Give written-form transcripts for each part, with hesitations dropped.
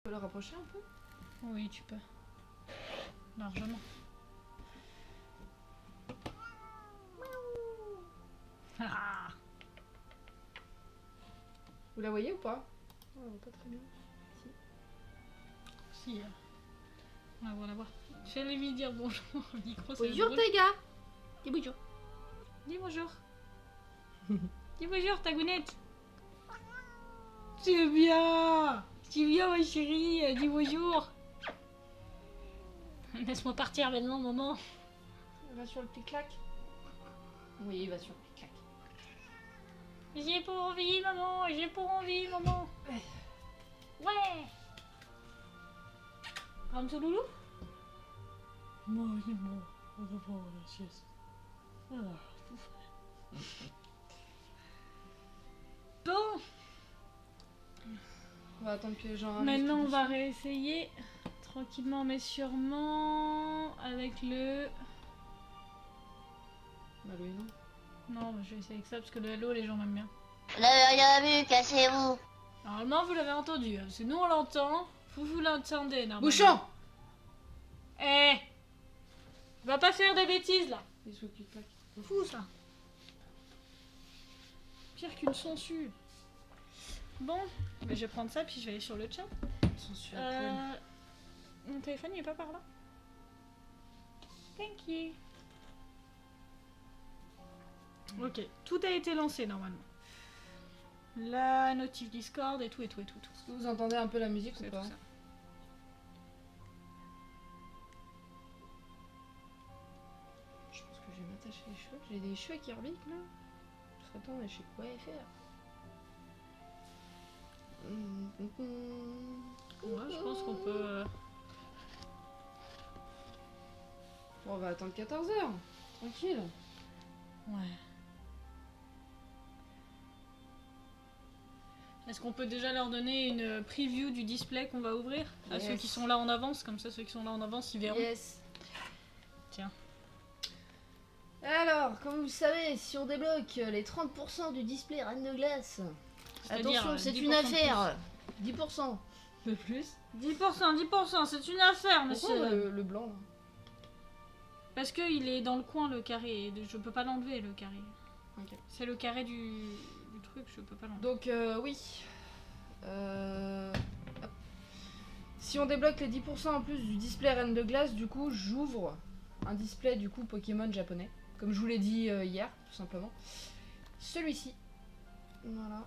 Tu peux le rapprocher un peu? Oui, tu peux. Largement. Ah. Vous la voyez ou pas? Oh, elle voit pas très bien. Si. On va voir la voir. Fais-lui dire bonjour au micro. Bonjour les gars. Dis bonjour. Dis bonjour. Dis bonjour Tagounette. C'est bien. C'est bien ma chérie. Dis bonjour. Laisse-moi partir maintenant, maman. Va sur le clic-clac. Oui, va sur le clic-clac. J'ai pas envie, maman. J'ai pas envie, maman. Ouais. Comme ce loulou. Moi, c'est bon. On va prendre la sieste. Bon. On va attendre que les gens arrivent. Maintenant, on va réessayer tranquillement mais sûrement avec le... Bah oui, non. Non, je vais essayer avec ça parce que le hello, les gens m'aiment bien. Vous l'avez rien vu, cassez-vous. Normalement, vous l'avez entendu, hein, parce que nous on l'entend, vous l'entendez normalement. Bouchon. Eh, va pas faire des bêtises là. Il se clic-clac. C'est fou ça. Pire qu'une sangsue. Bon, mais je vais prendre ça puis je vais aller sur le chat. Censure à poil. Mon téléphone il est pas par là. Thank you. Ok, tout a été lancé normalement. La notif Discord et tout. Est-ce que vous entendez un peu la musique ou C'est pas? tout ça. Je pense que je vais m'attacher les cheveux. J'ai des cheveux qui rebiquent là. Je serais temps, mais je sais quoi faire. Ouais, je pense qu'on peut... Bon, on va attendre 14h. Tranquille. Ouais. Est-ce qu'on peut déjà leur donner une preview du display qu'on va ouvrir à Yes. ceux qui sont là en avance? Comme ça, ceux qui sont là en avance, ils verront. Yes. Tiens. Alors, comme vous le savez, si on débloque les 30% du display Reine de Glace, C'est-à-dire, attention, c'est 10% une de affaire. 10% de plus. 10%, c'est une affaire, monsieur. Pourquoi le blanc là? Parce qu'il est dans le coin, le carré. Et je peux pas l'enlever, le carré. Ok. C'est le carré du truc, je peux pas l'enlever. Donc oui. Hop. Si on débloque les 10% en plus du display Reine de Glace, du coup j'ouvre un display du coup Pokémon japonais. Comme je vous l'ai dit hier, tout simplement. Celui-ci. Voilà.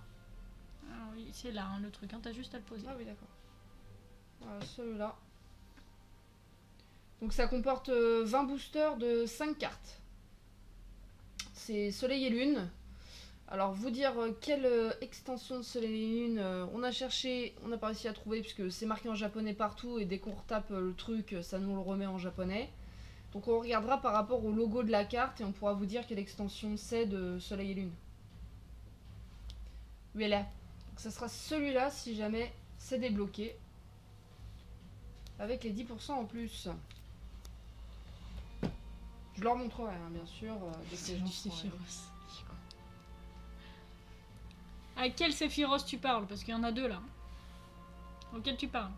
Alors oui, c'est là hein, le truc, hein, t'as juste à le poser. Ah oui d'accord. Voilà, celui-là. Donc ça comporte 20 boosters de 5 cartes. C'est Soleil et Lune. Alors vous dire quelle extension de Soleil et Lune on a cherché, on n'a pas réussi à trouver puisque c'est marqué en japonais partout et dès qu'on retape le truc, ça nous le remet en japonais. Donc on regardera par rapport au logo de la carte et on pourra vous dire quelle extension c'est de Soleil et Lune. Voilà. Donc ça sera celui-là si jamais c'est débloqué. Avec les 10% en plus. Je leur montrerai hein, bien sûr dès que les gens seront arrivés. À quel Sephiroth tu parles? Parce qu'il y en a deux là. Auquel tu parles?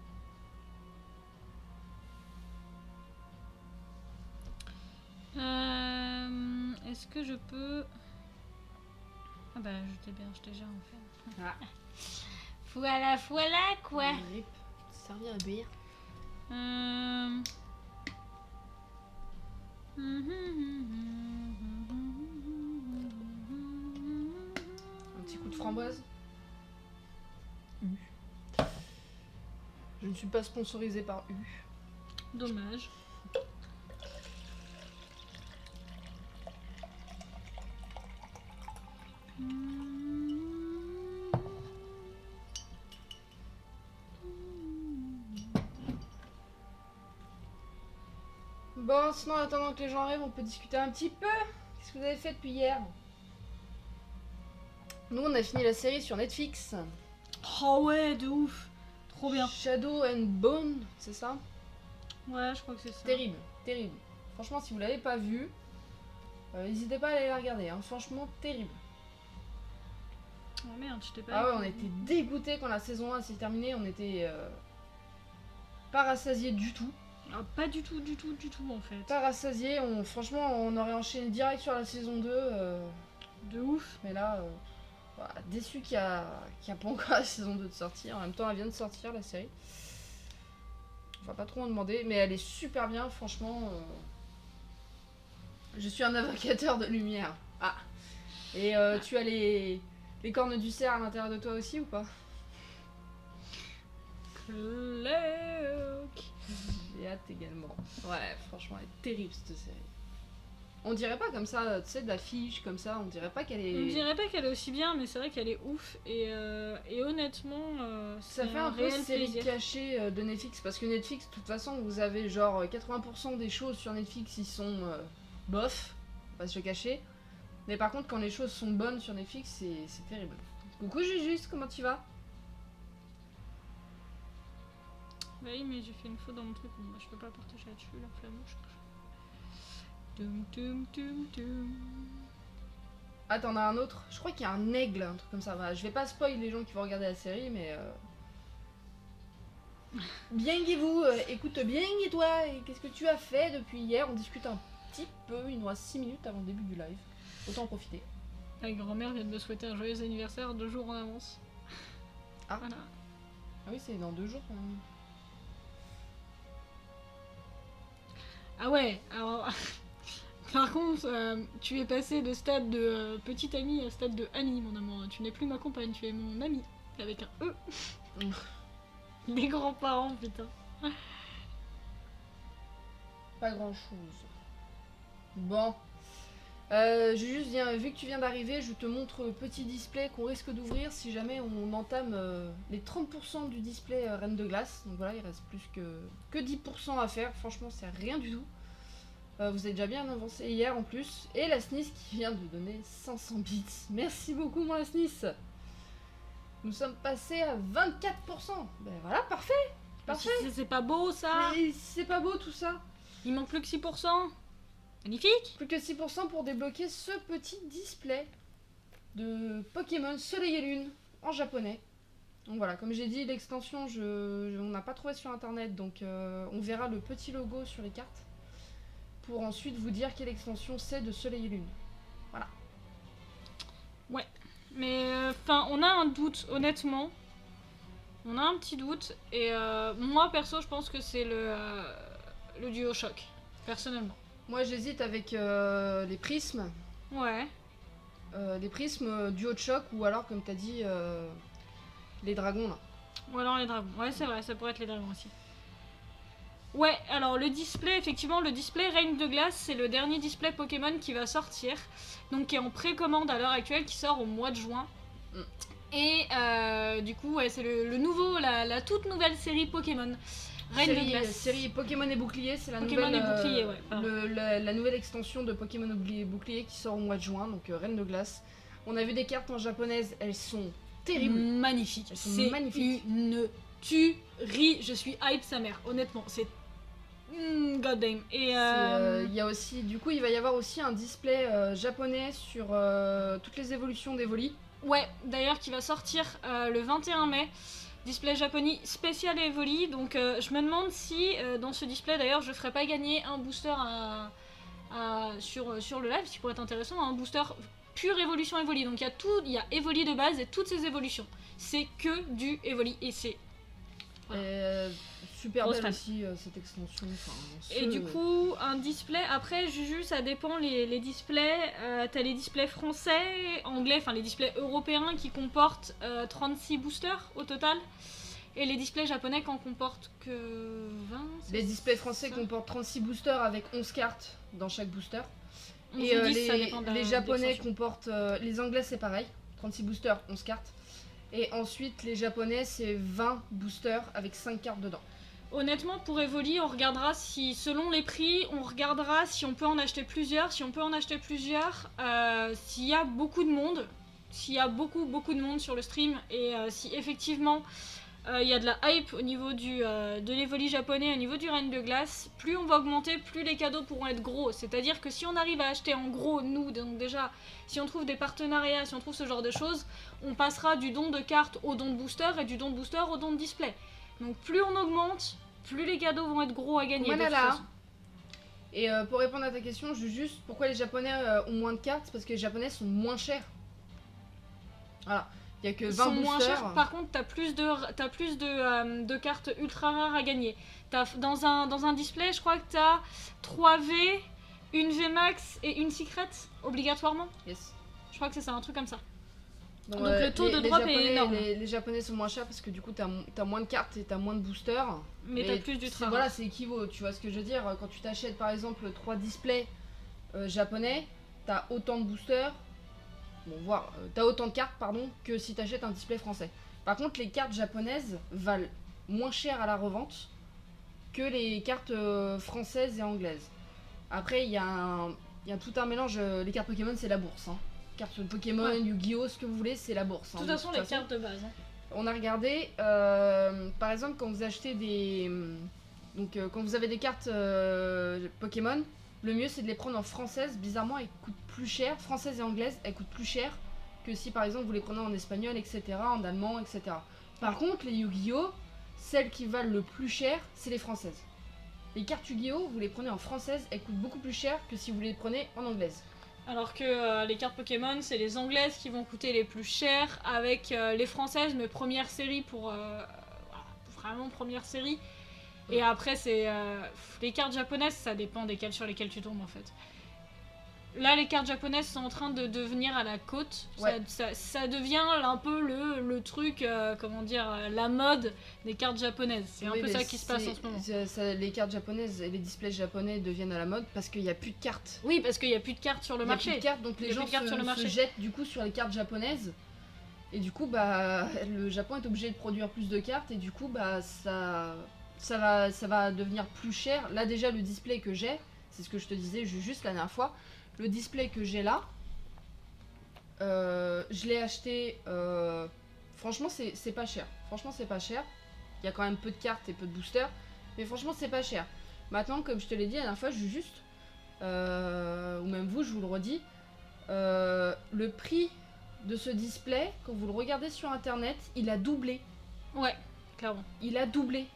Est-ce que je peux... Ah bah je t'ai déjà en fait. Ah. Voilà quoi. Rip. Servir à buire. Un petit coup de framboise. Je ne suis pas sponsorisée par U. Dommage. Bon, sinon en attendant que les gens arrivent, on peut discuter un petit peu. Qu'est-ce que vous avez fait depuis hier? Nous, on a fini la série sur Netflix. Oh ouais, de ouf. Trop bien. Shadow and Bone, c'est ça? Ouais, je crois que c'est ça. Terrible, terrible. Franchement, si vous l'avez pas vu, n'hésitez pas à aller la regarder. Hein. Franchement, terrible. Oh merde, je t'ai pas... Ah ouais, on était dégoûtés quand la saison 1 s'est terminée. On était pas rassasié du tout. Ah, pas du tout en fait. Pas rassasié, franchement on aurait enchaîné direct sur la saison 2. De ouf. Mais là, voilà, déçu qu'il n'y a pas encore la saison 2 de sortir. En même temps elle vient de sortir la série. On va pas trop en demander, mais elle est super bien franchement. Je suis un invocateur de lumière. Ah. Et tu as les cornes du cerf à l'intérieur de toi aussi ou pas? Cloak. J'ai hâte également. Ouais, franchement, elle est terrible cette série. On dirait pas comme ça, tu sais, d'affiche comme ça, on dirait pas qu'elle est. On dirait pas qu'elle est aussi bien, mais c'est vrai qu'elle est ouf. Et honnêtement, ça fait un peu série cachée de Netflix, parce que Netflix, de toute façon, vous avez genre 80% des choses sur Netflix, ils sont bof, on va pas se le cacher. Mais par contre, quand les choses sont bonnes sur Netflix, c'est terrible. Coucou Jujus, comment tu vas? Bah oui, mais j'ai fait une faute dans mon truc, bon, bah, je peux pas partager là-dessus, la flamouche. Tum. Ah, t'en as un autre? Je crois qu'il y a un aigle, un truc comme ça. Bah, je vais pas spoil les gens qui vont regarder la série, mais... Bien et vous, écoute bien et toi, et qu'est-ce que tu as fait depuis hier? On discute un petit peu, il nous reste 6 minutes avant le début du live. Autant en profiter. La grand-mère vient de me souhaiter un joyeux anniversaire 2 jours en avance. Ah, Voilà. Ah oui, c'est dans 2 jours quand même. Ah ouais, alors... Par contre, tu es passé de stade de petite amie à stade de amie, mon amour. Tu n'es plus ma compagne, tu es mon ami. Avec un E. Les grands-parents, putain. Pas grand-chose. Bon. Juste, vu que tu viens d'arriver, je te montre le petit display qu'on risque d'ouvrir si jamais on entame les 30% du display Reine de Glace. Donc voilà, il reste plus que 10% à faire. Franchement, c'est rien du tout. Vous avez déjà bien avancé hier en plus. Et la SNIS qui vient de donner 500 bits. Merci beaucoup, moi, la SNIS. Nous sommes passés à 24%. Ben voilà, parfait. Parfait. C'est pas beau, ça. Mais c'est pas beau tout ça. Il manque plus que 6%. Magnifique. Plus que 6% pour débloquer ce petit display de Pokémon Soleil et Lune en japonais. Donc voilà, comme j'ai dit, l'extension, on n'a pas trouvé sur internet, donc on verra le petit logo sur les cartes pour ensuite vous dire quelle extension c'est de Soleil et Lune. Voilà. Ouais, mais enfin, on a un doute, honnêtement. On a un petit doute, et moi perso, je pense que c'est le duo choc, personnellement. Moi j'hésite avec les prismes. Ouais. Les prismes duo de choc ou alors, comme t'as dit, les dragons là. Ou alors les dragons. Ouais, c'est vrai, ça pourrait être les dragons aussi. Ouais, alors le display, effectivement, le display Reine de Glace, c'est le dernier display Pokémon qui va sortir. Donc qui est en précommande à l'heure actuelle, qui sort au mois de juin. Et du coup, ouais, c'est le nouveau, la toute nouvelle série Pokémon. Reine de Glace. Série Pokémon et Bouclier, c'est la Pokémon nouvelle, et Bouclier, ouais, la nouvelle extension de Pokémon et Bouclier qui sort au mois de juin, donc Reine de Glace. On a vu des cartes en japonaise, elles sont terribles. Magnifiques. Elles sont magnifiques. Une tuerie. Je suis hype sa mère, honnêtement. C'est god damn. Et il y a aussi, du coup, il va y avoir aussi un display japonais sur toutes les évolutions d'Evoli. Ouais, d'ailleurs qui va sortir le 21 mai. Display japonais spécial Evoli. Donc je me demande si dans ce display, d'ailleurs, je ferais pas gagner un booster sur le live, ce qui pourrait être intéressant, un booster pure évolution Evoli. Donc il y a Evoli de base et toutes ses évolutions. C'est que du Evoli et c'est... Voilà. Super belle aussi cette extension. Et du coup, un display, après Juju, ça dépend les displays. T'as les displays français, anglais, enfin les displays européens qui comportent 36 boosters au total. Et les displays japonais qui en comportent que 20. Les displays français comportent 36 boosters avec 11 cartes dans chaque booster. 11 Et ou 10, ça dépend les japonais comportent... les anglais c'est pareil, 36 boosters, 11 cartes. Et ensuite les japonais c'est 20 boosters avec 5 cartes dedans. Honnêtement, pour Evoli, on regardera si, selon les prix, on regardera si on peut en acheter plusieurs. Si on peut en acheter plusieurs, s'il y a beaucoup de monde, s'il y a beaucoup de monde sur le stream, et si effectivement il y a de la hype au niveau de l'Evoli japonais, au niveau du Reine de Glace, plus on va augmenter, plus les cadeaux pourront être gros. C'est-à-dire que si on arrive à acheter en gros, nous, donc déjà, si on trouve des partenariats, si on trouve ce genre de choses, on passera du don de cartes au don de booster et du don de booster au don de display. Donc plus on augmente, plus les cadeaux vont être gros à gagner. De toute Manala. façon. Et pour répondre à ta question, juste pourquoi les Japonais ont moins de cartes, parce que les Japonais sont moins chers. Voilà, il y a que Ils 20 sont moins boosters. chers. Par contre, t'as plus de cartes ultra rares à gagner. Dans un display, je crois que t'as 3 V, une V Max et une Secret, obligatoirement. Yes. Je crois que c'est ça, un truc comme ça. Donc, le taux de drop est Japonais, énorme. Les Japonais sont moins chers parce que du coup t'as moins de cartes et t'as moins de boosters. Mais t'as plus d'ultra Voilà, rares. c'est équivaut, tu vois ce que je veux dire. Quand tu t'achètes par exemple 3 displays japonais, t'as autant de boosters, t'as autant de cartes pardon, que si t'achètes un display français. Par contre, les cartes japonaises valent moins cher à la revente que les cartes françaises et anglaises. Après, il y a tout un mélange. Les cartes Pokémon, c'est la bourse. Hein. Cartes Pokémon, Ouais. Yu-Gi-Oh, ce que vous voulez, c'est la bourse. De toute façon, les cartes de base. Hein. On a regardé, par exemple, quand vous achetez des. Donc, quand vous avez des cartes Pokémon, le mieux c'est de les prendre en française. Bizarrement, elles coûtent plus cher. Française et anglaise, elles coûtent plus cher que si par exemple vous les prenez en espagnol, etc., en allemand, etc. Par contre, les Yu-Gi-Oh, celles qui valent le plus cher, c'est les françaises. Les cartes Yu-Gi-Oh, vous les prenez en française, elles coûtent beaucoup plus cher que si vous les prenez en anglaise. Alors que les cartes Pokémon, c'est les anglaises qui vont coûter les plus chères, avec les françaises, mais première série pour vraiment première série. Et après, c'est les cartes japonaises, ça dépend desquelles sur lesquelles tu tombes en fait. Là, les cartes japonaises sont en train de devenir à la côte. Ouais. Ça devient un peu le truc, comment dire, la mode des cartes japonaises. C'est Oui, un peu mais ça qui se passe en ce moment. Les cartes japonaises et les displays japonais deviennent à la mode parce qu'il n'y a plus de cartes. Oui, parce qu'il n'y a plus de cartes sur le Il y a plus marché. de cartes, donc Il y les a gens plus de cartes sur le se marché. jettent du coup sur les cartes japonaises. Et du coup, bah, le Japon est obligé de produire plus de cartes et du coup, bah, ça va devenir plus cher. Là déjà, le display que j'ai, c'est ce que je te disais juste la dernière fois, le display que j'ai là, je l'ai acheté, franchement c'est pas cher. Franchement c'est pas cher. Il y a quand même peu de cartes et peu de boosters, mais franchement c'est pas cher. Maintenant, comme je te l'ai dit la dernière fois, juste, ou même vous, je vous le redis, le prix de ce display, quand vous le regardez sur internet, il a doublé. Ouais, clairement. Il a doublé.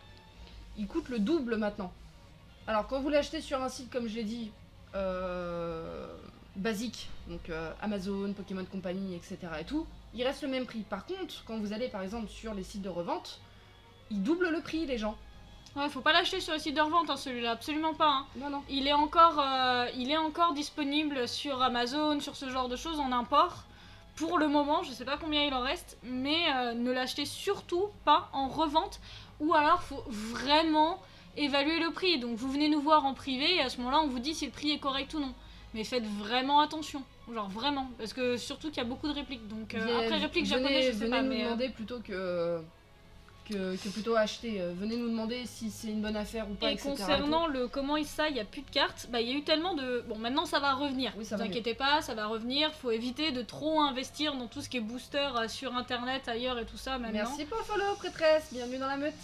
Il coûte le double maintenant. Alors quand vous l'achetez sur un site comme je l'ai dit, basique, donc Amazon, Pokémon Company, etc. et tout, il reste le même prix. Par contre, quand vous allez par exemple sur les sites de revente, ils doublent le prix les gens. Ouais, faut pas l'acheter sur les sites de revente, hein, celui-là, absolument pas. Hein. Non, non. Il est encore disponible sur Amazon, sur ce genre de choses en import. Pour le moment, je sais pas combien il en reste, mais ne l'achetez surtout pas en revente. Ou alors, faut vraiment évaluer le prix. Donc vous venez nous voir en privé et à ce moment-là, on vous dit si le prix est correct ou non. Mais faites vraiment attention. Genre vraiment. Parce que surtout qu'il y a beaucoup de répliques. Donc après répliques japonaises, je sais venez pas. nous Mais demander plutôt que plutôt acheter. Venez nous demander si c'est une bonne affaire ou pas, et etc. concernant le comment il y a plus de cartes, bah il y a eu tellement de... Bon, maintenant ça va revenir, Oui, ça vous va inquiétez pas, ça va revenir, faut éviter de trop investir dans tout ce qui est booster sur internet, ailleurs et tout ça maintenant. Merci pour le follow, prêtresse, bienvenue dans la meute.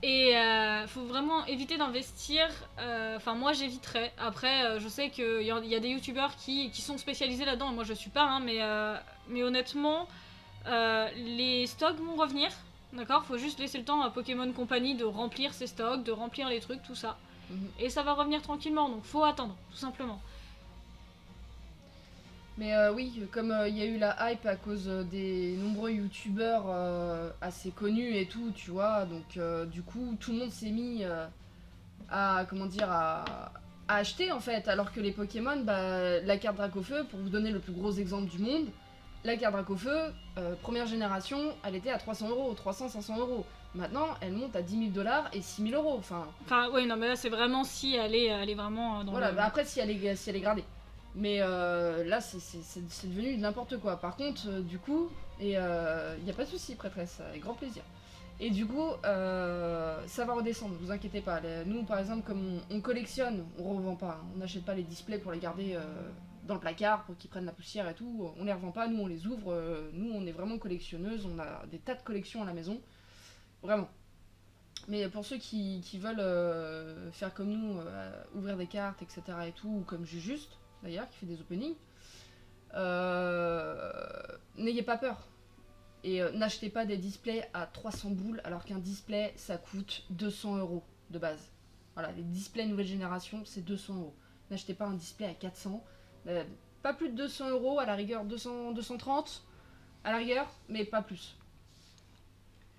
Et faut vraiment éviter d'investir, enfin moi j'éviterais, après je sais qu'il y a des youtubeurs qui sont spécialisés là-dedans, et moi je suis pas, hein, mais honnêtement, les stocks vont revenir. D'accord, faut juste laisser le temps à Pokémon Company de remplir ses stocks, de remplir les trucs, tout ça. Et ça va revenir tranquillement, donc faut attendre, tout simplement. Mais oui, comme il y a eu la hype à cause des nombreux youtubeurs assez connus et tout, tu vois, donc du coup tout le monde s'est mis à, comment dire, à acheter en fait, alors que les Pokémon, bah, la carte Dracofeu, pour vous donner le plus gros exemple du monde, la carte Dracofeu, première génération, elle était à 300 €, 300-500 €. Maintenant, elle monte à 10 000 $ et 6 000 €. Enfin, oui, non, mais là, c'est vraiment si elle est vraiment dans voilà, le... bah après, si elle est gradée. Mais là, c'est devenu n'importe quoi. Par contre, du coup, il n'y a pas de souci, prêtresse, avec grand plaisir. Et du coup, ça va redescendre, vous inquiétez pas. Nous, par exemple, comme on collectionne, on revend pas. Hein. On n'achète pas les displays pour les garder dans le placard pour qu'ils prennent la poussière et tout. On les revend pas, nous on les ouvre. Nous, on est vraiment collectionneuses. On a des tas de collections à la maison. Vraiment. Mais pour ceux qui veulent faire comme nous, ouvrir des cartes, etc. et tout, ou comme Jujuste, d'ailleurs, qui fait des openings, n'ayez pas peur. Et n'achetez pas des displays à 300 boules alors qu'un display ça coûte 200 €. de base. Voilà, les displays nouvelle génération, c'est 200 €. N'achetez pas un display à 400. Pas plus de 200 €, à la rigueur 200, 230 à la rigueur, mais pas plus.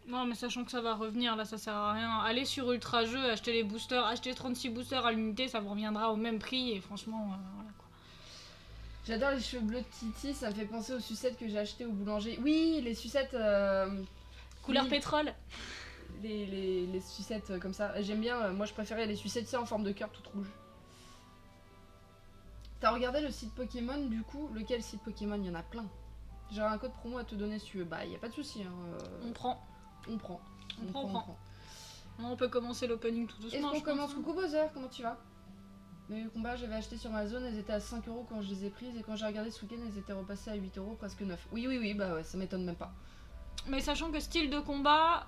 Non, mais sachant que ça va revenir, là, ça sert à rien. Allez sur Ultra Jeux, achetez les boosters, achetez 36 boosters à l'unité, ça vous reviendra au même prix, et franchement, voilà quoi. J'adore les cheveux bleus de Titi, ça me fait penser aux sucettes que j'ai achetées au boulanger. Oui, les sucettes... Couleur oui. pétrole. Les sucettes comme ça. J'aime bien, moi je préférais les sucettes en forme de cœur toute rouge. T'as regardé le site Pokémon du coup? Lequel site Pokémon? Il y en a plein. J'aurai un code promo à te donner si tu veux. Bah y a pas de souci. Hein. On prend. On prend. On peut commencer l'opening tout doucement. Est-ce qu'on je commence? pense. Coucou Bowser, comment tu vas? Mes combats j'avais acheté sur Amazon, elles étaient à 5 € quand je les ai prises et quand j'ai regardé ce week-end elles étaient repassées à 8 €, presque 9. Oui, bah ouais, ça m'étonne même pas. Mais sachant que style de combat,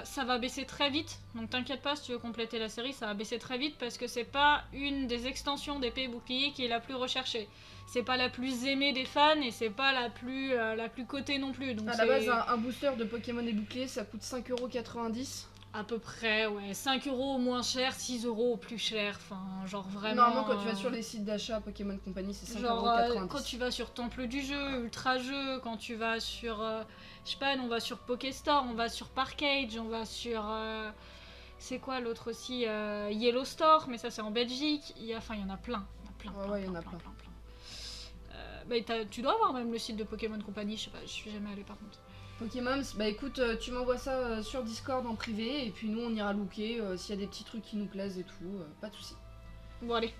ça va baisser très vite. Donc t'inquiète pas, si tu veux compléter la série, ça va baisser très vite parce que c'est pas une des extensions d'épée et bouclier qui est la plus recherchée. C'est pas la plus aimée des fans et c'est pas la plus cotée non plus. Donc À la base, un booster de Pokémon et bouclier ça coûte 5,90 €. à peu près, ouais. 5 € au moins cher, 6 € au plus cher. Enfin, genre vraiment. Normalement, quand tu vas sur les sites d'achat Pokémon Company, c'est 5,90 Genre, €. quand tu vas sur Temple du Jeu, Ultra Jeu, quand tu vas sur. Je sais pas, on va sur Pokéstore, on va sur Parkage, on va sur. C'est quoi l'autre aussi Yellow Store, mais ça c'est en Belgique. Il y en a plein. Il y en a plein. Ouais, il y en a plein. Tu dois avoir même le site de Pokémon Company, je sais pas, je suis jamais allée par contre. Pokémon, bah écoute, tu m'envoies ça sur Discord en privé et puis nous on ira looker s'il y a des petits trucs qui nous plaisent et tout, pas de soucis. Bon, allez.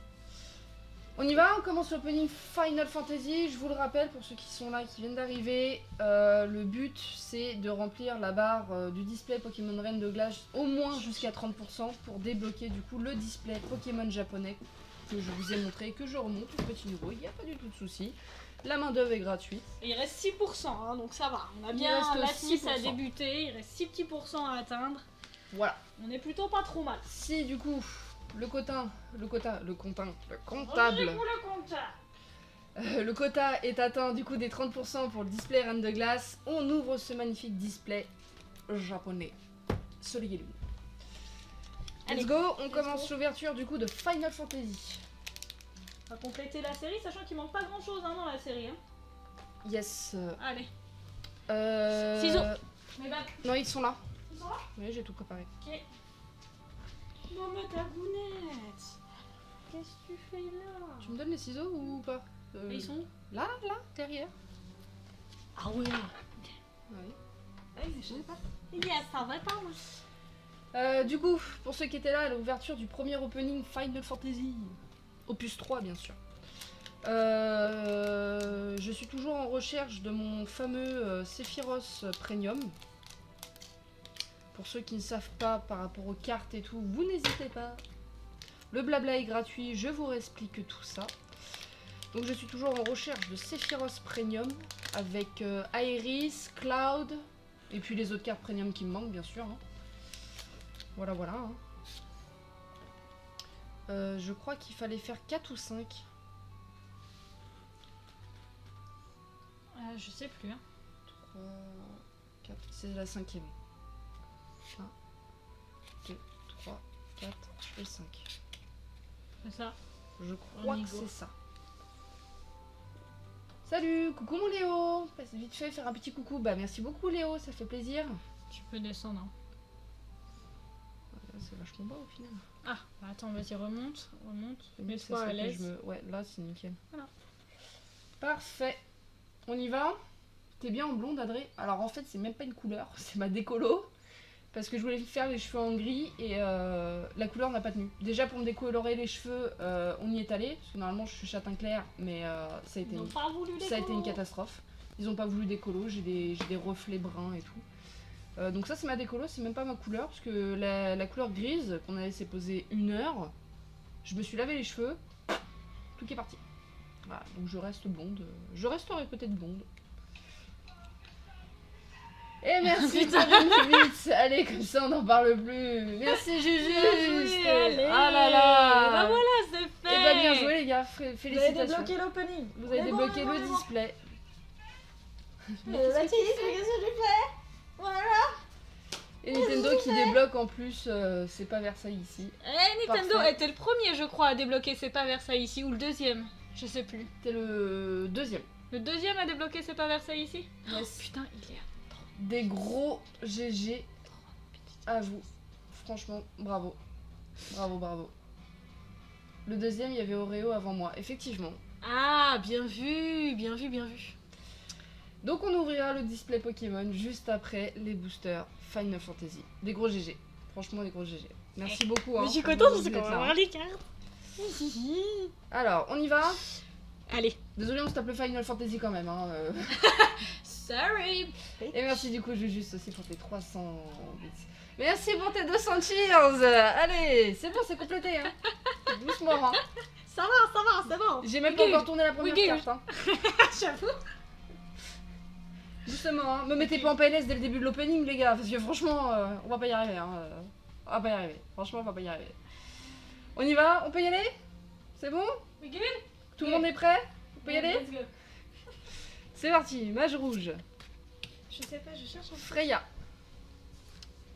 On y va, on commence l'opening Final Fantasy. Je vous le rappelle pour ceux qui sont là, qui viennent d'arriver, le but c'est de remplir la barre du display Pokémon Reine de Glace au moins jusqu'à 30% pour débloquer du coup le display Pokémon japonais que je vous ai montré et que je remonte au petit niveau, il n'y a pas du tout de souci. La main d'œuvre est gratuite. Et il reste 6%, hein, donc ça va. On a Il bien reste la 6 à 6%. débuter, il reste 6 petits pourcents à atteindre. Voilà. On est plutôt pas trop mal. Si du coup le comptable Le quota est atteint du coup des 30% pour le display Reine de Glace, on ouvre ce magnifique display japonais. Soleil et lune. Allez, Let's go, on let's commence go. l'ouverture du coup de Final Fantasy. On va compléter la série, sachant qu'il manque pas grand chose dans la série. Hein. Yes. Allez. Euh... Ciseaux. Mes bacs. Non, ils sont là. Ils sont là. Oui, j'ai tout préparé. Ok. Maman ta gounette. Qu'est-ce que tu fais là? Tu me donnes les ciseaux ou pas? Et ils sont où? Là, derrière. Ah ouais. Oui. Ah oui, je sais pas. Yes, ça va pas moi. Du coup, pour ceux qui étaient là à l'ouverture du premier opening Final Fantasy, opus 3 bien sûr. Je suis toujours en recherche de mon fameux Sephiroth Premium. Pour ceux qui ne savent pas par rapport aux cartes et tout, vous n'hésitez pas. Le blabla est gratuit, je vous réexplique tout ça. Donc je suis toujours en recherche de Sephiroth Premium avec Iris, Cloud et puis les autres cartes Premium qui me manquent bien sûr. Hein. Voilà. Hein. Je crois qu'il fallait faire 4 ou 5. Je sais plus. Hein. 3, 4, c'est la 5e. 1, 2, 3, 4 et 5. C'est ça. Je crois On y que go. c'est ça. Salut, coucou mon Léo. Passe vite fait faire un petit coucou. Bah merci beaucoup Léo, ça fait plaisir. Tu peux descendre. Hein. C'est vachement bas au final. Ah, bah attends, vas-y, remonte. C'est mieux, Mets-toi ça à serait que l'aise. je me- Ouais, là c'est nickel. Voilà. Parfait. On y va. T'es bien en blonde, Adré. Alors en fait, c'est même pas une couleur, c'est ma décolo. Parce que je voulais faire les cheveux en gris et la couleur n'a pas tenu. Déjà pour me décolorer les cheveux, on y est allé. Parce que normalement je suis châtain clair, mais ça a été Ils ont une... pas voulu les Ça a été une colos. catastrophe. Ils ont pas voulu décolo, j'ai des reflets bruns et tout. Donc ça c'est ma décolo, c'est même pas ma couleur. Parce que la couleur grise qu'on a laissé poser 1 heure, je me suis lavé les cheveux, tout qui est parti. Voilà, donc je reste blonde. Je resterai peut-être blonde. Et merci Putain. vite. Allez, comme ça on n'en parle plus. Merci Juju. Bien joué, allez. Ah là là. Bah voilà, c'est fait. Et bah bien joué les gars, Vous avez félicitations. débloqué l'opening. Vous avez débloqué le display. Mathis, qu'est-ce que j'ai fait? Voilà. Et Nintendo qui débloque en plus, c'est pas Versailles ici. Eh, Nintendo Parfait. était le premier, je crois, à débloquer C'est pas Versailles ici, ou le deuxième. Je sais plus. C'était le deuxième. Le deuxième a débloqué C'est pas Versailles ici. Yes. Putain, il est... Des gros GG à vous. Franchement, bravo. Bravo, bravo. Le deuxième, il y avait Oreo avant moi, effectivement. Ah, bien vu, bien vu, bien vu. Donc on ouvrira le display Pokémon juste après les boosters Final Fantasy. Des gros GG. Franchement, des gros GG. Merci beaucoup. Mais hein, je suis pour contente vous parce qu'on d'être va là, voir hein. les cartes. Alors, on y va. Allez. Désolé, on se tape le Final Fantasy quand même. Hein. Sorry. Et merci du coup, juste aussi pour tes 300 bits. Merci pour tes 200 cheers. Allez, c'est bon, c'est complété. Hein. Doucement. Hein. Ça va, c'est bon. J'ai même pas encore tourné la première Oui, carte. Hein. J'avoue. Doucement, hein. Me mettez pas en PLS dès le début de l'opening, les gars, parce que franchement, on va pas y arriver. Hein. On va pas y arriver. Franchement, on va pas y arriver. On y va? On peut y aller? C'est bon? We good? Tout le monde est prêt? On peut y aller? Let's go. C'est parti, mage rouge. Je sais pas, je cherche un Freya.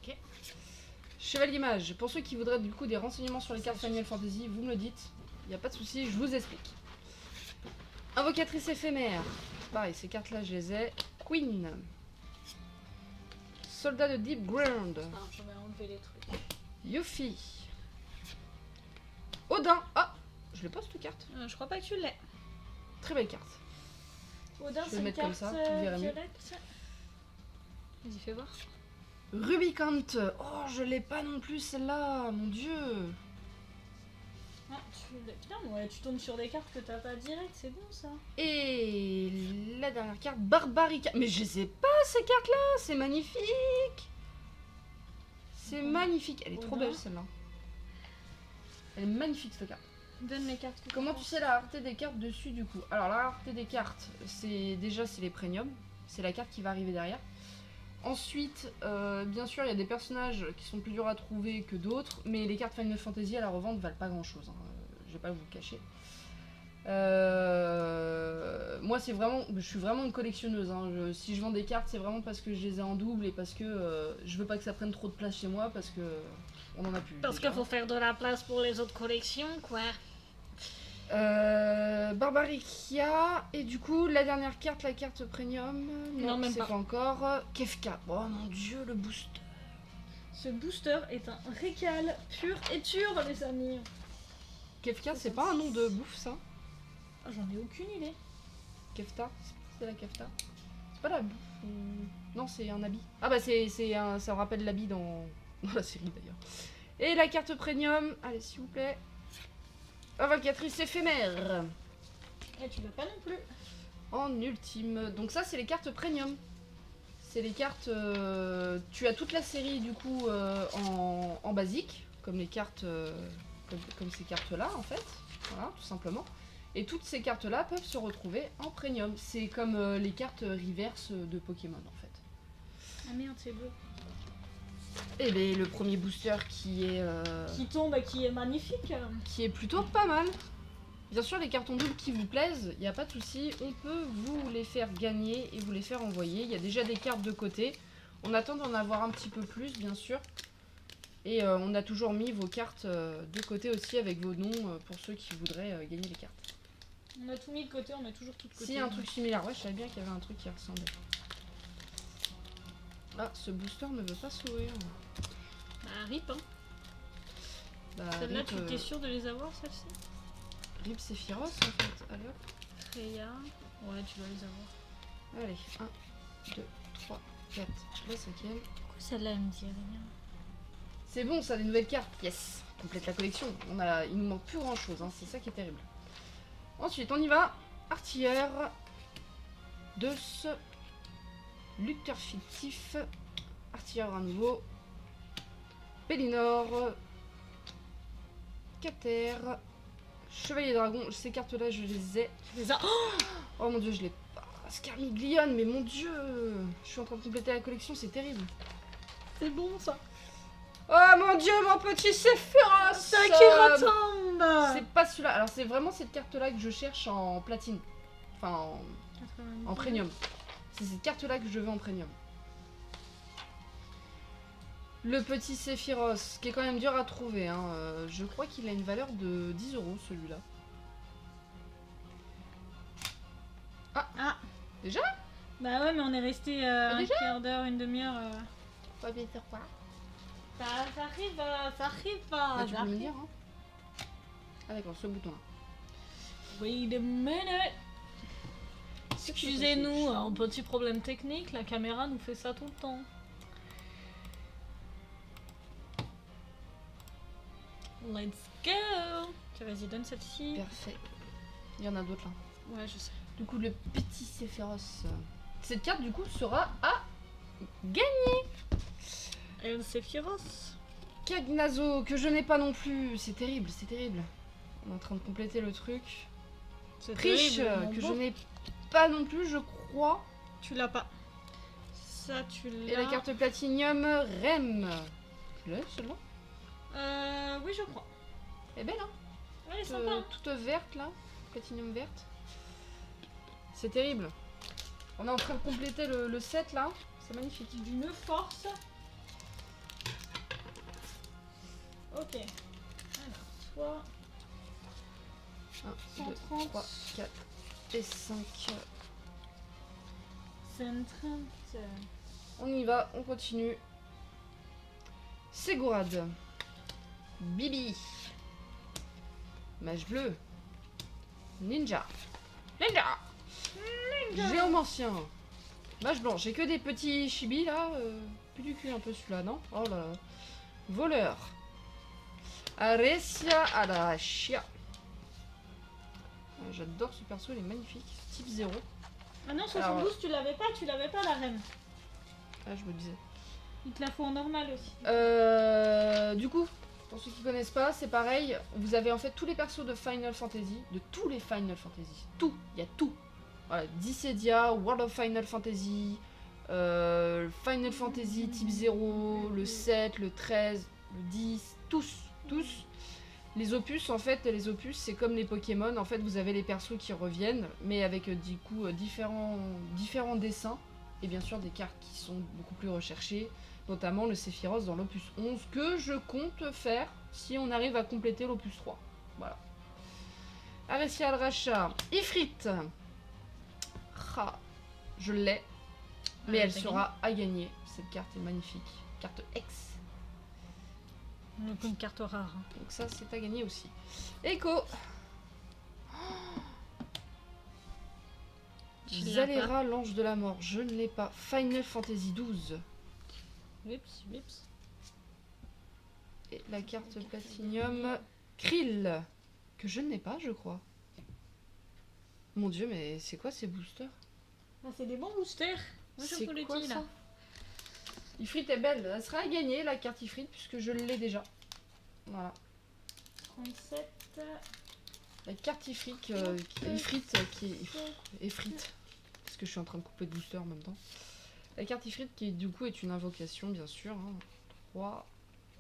Ok. Chevalier mage. Pour ceux qui voudraient du coup des renseignements sur les cartes Final Fantasy, vous me le dites. Y a pas de souci, je vous explique. Invocatrice éphémère. Pareil, ces cartes là je les ai. Queen. Soldat de Deep Ground. Ah, je vais enlever les trucs. Yuffie. Odin. Ah, je l'ai pas cette carte. Je crois pas que tu l'aies. Très belle carte. Odin, Je vais c'est le une mettre comme carte ça, vous verrez mieux. violette. Vas-y, fais voir. Rubicant. Oh, je l'ai pas non plus celle-là. Mon dieu. Ah, putain, ouais, tu tombes sur des cartes que t'as pas direct, c'est bon ça. Et la dernière carte, Barbarica. Mais je sais pas ces cartes-là, c'est magnifique. C'est magnifique. Elle est trop Odin. belle celle-là. Elle est magnifique cette carte. Donne les cartes que Comment tu tu sais la rareté des cartes dessus du coup? Alors la rareté des cartes, c'est déjà c'est les premiums. C'est la carte qui va arriver derrière. Ensuite, bien sûr, il y a des personnages qui sont plus durs à trouver que d'autres, mais les cartes Final Fantasy à la revente valent pas grand chose. Hein. Je vais pas vous le cacher. Moi, c'est vraiment, je suis vraiment une collectionneuse. Hein. Si je vends des cartes, c'est vraiment parce que je les ai en double et parce que je veux pas que ça prenne trop de place chez moi parce que on en a plus. Parce déjà. qu'il faut faire de la place pour les autres collections, quoi. Barbaricia et du coup la dernière carte, la carte premium. Non, même c'est pas. pas encore. Kefka. Oh mon dieu, le booster. Ce booster est un récal pur et dur, les amis. Kefka, c'est pas un nom de bouffe ça? Ah, j'en ai aucune idée. Kefta? C'est la Kefta? C'est pas la bouffe Non, c'est un habit. Ah bah ça me rappelle l'habit dans la série d'ailleurs. Et la carte premium, allez s'il vous plaît. Invocatrice éphémère. Eh, tu l'as pas non plus. En ultime. Donc ça c'est les cartes premium. C'est les cartes... tu as toute la série du coup en basique. Comme les cartes... comme ces cartes là en fait. Voilà, tout simplement. Et toutes ces cartes là peuvent se retrouver en premium. C'est comme les cartes reverse de Pokémon en fait. Ah merde, c'est beau. Et bien le premier booster qui est Qui tombe et qui est magnifique. plutôt pas mal. Bien sûr les cartons doubles qui vous plaisent, il n'y a pas de souci, on peut vous les faire gagner et vous les faire envoyer. Il y a déjà des cartes de côté. On attend d'en avoir un petit peu plus bien sûr. Et on a toujours mis vos cartes de côté aussi avec vos noms pour ceux qui voudraient gagner les cartes. On a tout mis de côté, on met toujours tout de côté. Si, un truc similaire. Ouais, je savais bien qu'il y avait un truc qui ressemblait. Ah, ce booster ne veut pas s'ouvrir. Bah, rip, hein. Bah, Celle-là, rip, tu es sûr de les avoir, celle-ci? Rip Sephiroth en fait. Allez hop. Freya. Ouais, tu dois les avoir. Allez, 1, 2, 3, 4. La cinquième. Pourquoi celle-là, elle me dit rien? C'est bon, ça a des nouvelles cartes. Yes, complète la collection. Il nous manque plus grand chose, hein. C'est ça qui est terrible. Ensuite, on y va. Artilleur. Deus. Lutteur fictif. Artilleur à nouveau. Pélinor. Cater. Chevalier dragon. Ces cartes-là, je les ai. Tu les as. Oh mon dieu, je l'ai pas. Scarmiglione, mais mon dieu. Je suis en train de compléter la collection, c'est terrible. C'est bon, ça. Oh mon dieu, mon petit Sephiroth. Ça qui retombe. C'est pas celui-là. Alors c'est vraiment cette carte-là que je cherche en platine. Enfin, en premium. C'est cette carte-là que je veux en premium. Le petit Sephiroth, qui est quand même dur à trouver. Hein. Je crois qu'il a une valeur de 10 € celui-là. Ah. Déjà? Bah ouais, mais on est resté un déjà quart d'heure, une demi-heure. Pas bien faire quoi? Ça arrive, ça arrive pas. Bah, tu peux me le dire. Hein. Ah d'accord, ce bouton-là. Wait a minute. Excusez-nous, un petit problème technique, la caméra nous fait ça tout le temps. Let's go. Tiens, vas-y, donne celle-ci. Parfait. Il y en a d'autres là. Ouais, je sais. Du coup, le petit Sephiroth. Cette carte, du coup, sera à gagner. Et le Sephiroth. Kagnazo, que je n'ai pas non plus. C'est terrible, c'est terrible. On est en train de compléter le truc. C'est Prish, terrible, mon que beau. je n'ai pas non plus, je crois. Tu l'as pas. Ça, tu l'as. Et la carte Platinium Rem. Tu l'as, celle-là? Oui, je crois. Elle est belle, hein? Elle est sympa. Toute verte, là. Platinium verte. C'est terrible. On est en train de compléter le set, là. C'est magnifique. D'une force. Ok. Alors, toi, 1, 2, 130. 3, 4 et 5. 130. On y va, on continue. Ségorad. Bibi. Mage bleu. Ninja. Ninja. Géomancien. Mage blanc. J'ai que des petits chibis là. Plus du cul un peu celui-là, non? Oh là là. Voleur. Aresia Arashia. J'adore ce perso, il est magnifique. Type 0. Ah non, 72, Alors, tu l'avais pas la reine. Ah, je me disais. Il te la faut en normal aussi. Du coup, pour ceux qui connaissent pas, c'est pareil. Vous avez en fait tous les persos de Final Fantasy, de tous les Final Fantasy. Tout, il y a tout. Voilà, Dissidia, World of Final Fantasy, Final Fantasy type 0, le 7, le 13, le 10, tous. Les opus, en fait, c'est comme les Pokémon. En fait, vous avez les persos qui reviennent, mais avec du coup différents dessins. Et bien sûr, des cartes qui sont beaucoup plus recherchées. Notamment le Sephiroth dans l'opus 11, que je compte faire si on arrive à compléter l'opus 3. Voilà. Aresia Al-Racha. Ifrit. Ah, je l'ai. Mais elle sera à gagner. Cette carte est magnifique. Carte X. Donc une carte rare. Donc ça, c'est à gagner aussi. Echo. Tu l'as Zalera, l'ange de la mort. Je ne l'ai pas. Final Fantasy 12. Oups. Et la carte Platinium. Krill. Que je n'ai pas, je crois. Mon dieu, mais c'est quoi ces boosters? Ah, c'est des bons boosters. Moi, je C'est vous le quoi dis ça? là. Ifrit est belle. Elle sera à gagner, la carte Ifrit, puisque je l'ai déjà. Voilà. 37. La carte Ifrit, Ifrit qui est Ifrit. Parce que je suis en train de couper de booster en même temps. La carte Ifrit qui du coup est une invocation, bien sûr. Hein. 3,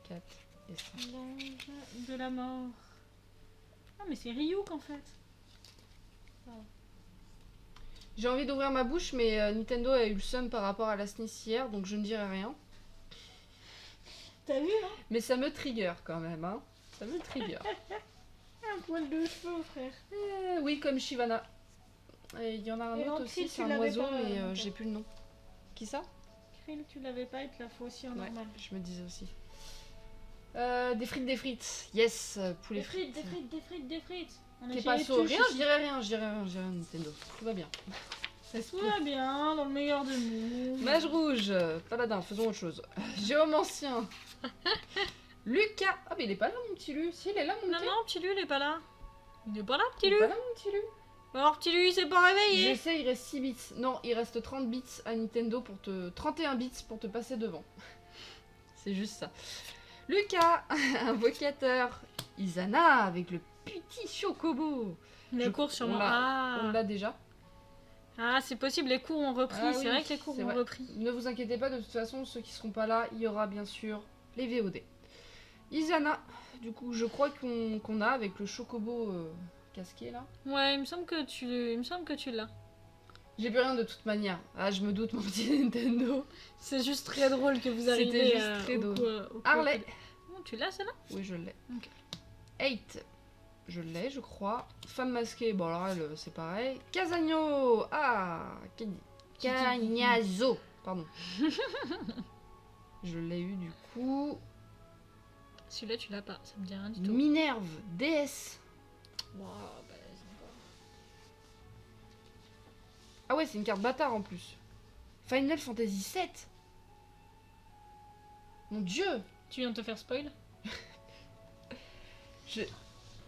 4 et 5. L'ange de la mort. Ah, mais c'est Ryuk en fait. J'ai envie d'ouvrir ma bouche, mais Nintendo a eu le seum par rapport à la SNES hier, donc je ne dirai rien. T'as vu, hein? Mais ça me trigger quand même, hein. Ça me trigger. Un poil de cheveux, frère. Oui, comme Shyvana. Et il y en a un Et autre en aussi, Krill, c'est tu un l'avais oiseau, pas, mais donc, j'ai plus le nom. Qui ça? Krill, tu l'avais pas, il te la faut aussi en Ouais, normal. je me disais aussi. Des frites. Yes, poulet Des frites, frites. des frites. On a T'es chez pas les saut. tuches Rien, ici. je dirais rien, Nintendo. Tout va bien. Ça se Tout peut. va bien, dans le meilleur des mondes. Mage rouge, paladin, faisons autre chose. Géomancien. Lucas. Ah, mais il est pas là, mon petit Lu. Si, il est là, mon Non, petit. non, petit Lu, il est pas là. Il est pas là, petit Il est Lu. pas là, mon petit Lu. Alors, petit Lu, il s'est pas réveillé. Je sais, il reste 6 bits. Non, il reste 30 bits à Nintendo pour te. 31 bits pour te passer devant. C'est juste ça. Lucas, invocateur. Isana avec le petit chocobo. Les cours sur on moi. On Ah, l'a déjà. ah c'est possible, les cours ont repris. Ah c'est oui, vrai que les cours c'est ont vrai. repris. Ne vous inquiétez pas, de toute façon, ceux qui seront pas là, il y aura bien sûr les VOD. Isana, du coup, je crois qu'on a avec le chocobo casqué là. Ouais, il me semble que tu l'as. J'ai plus rien de toute manière. Ah, je me doute, mon petit Nintendo. C'est juste très drôle que vous C'était arrivez juste très drôle. au Harley. Oh, tu l'as celle-là? Oui, je l'ai. Ok. 8. Je l'ai, je crois. Femme masquée, bon alors elle, c'est pareil. Casagno. Ah, Cagnazo. Pardon. Je l'ai eu du coup. Celui-là, tu l'as pas, ça me dit rien du tout. Minerve, déesse. Wow, bah, c'est pas- Ah ouais, c'est une carte bâtard en plus. Final Fantasy 7. Mon dieu. Tu viens de te faire spoil?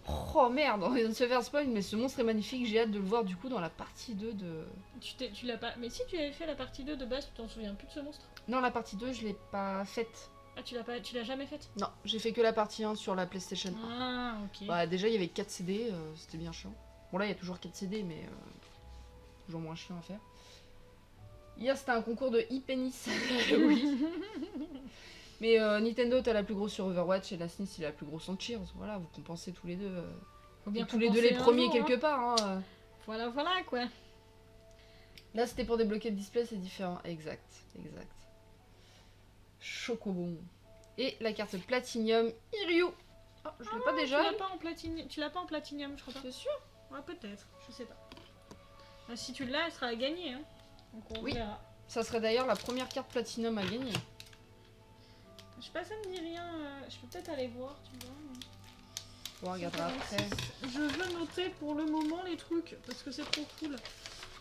Oh merde, on vient de se faire spoil, mais ce monstre est magnifique. J'ai hâte de le voir du coup dans la partie 2 de... Tu l'as pas. Mais si tu avais fait la partie 2 de base, tu t'en souviens plus de ce monstre? Non, la partie 2, je l'ai pas faite. Ah, tu l'as jamais faite? Non, j'ai fait que la partie 1 sur la PlayStation 1. Ah, ok. Bah déjà il y avait 4 CD, c'était bien chiant. Bon là il y a toujours 4 CD mais toujours moins chiant à faire. Hier c'était un concours de e-pénis. Oui. Mais Nintendo t'as la plus grosse sur Overwatch et la SNES il a la plus grosse en Cheers. Voilà, vous compensez tous les deux. Faut bien Tous les deux les compenser un premiers jour, quelque hein. part. Hein. Voilà, quoi. Là c'était pour débloquer le display, c'est différent. Exact. Chocobon. Et la carte Platinium Iryu. Oh, je l'ai pas déjà. Tu l'as pas en platinium, je crois pas. C'est sûr. Ouais, peut-être, je sais pas. Ah, si tu l'as, elle sera à gagner. Hein. Donc on Oui. verra. Ça serait d'ailleurs la première carte Platinum à gagner. Je sais pas, ça me dit rien. Je peux peut-être aller voir, tu vois. On regardera après. Je veux noter pour le moment les trucs parce que c'est trop cool.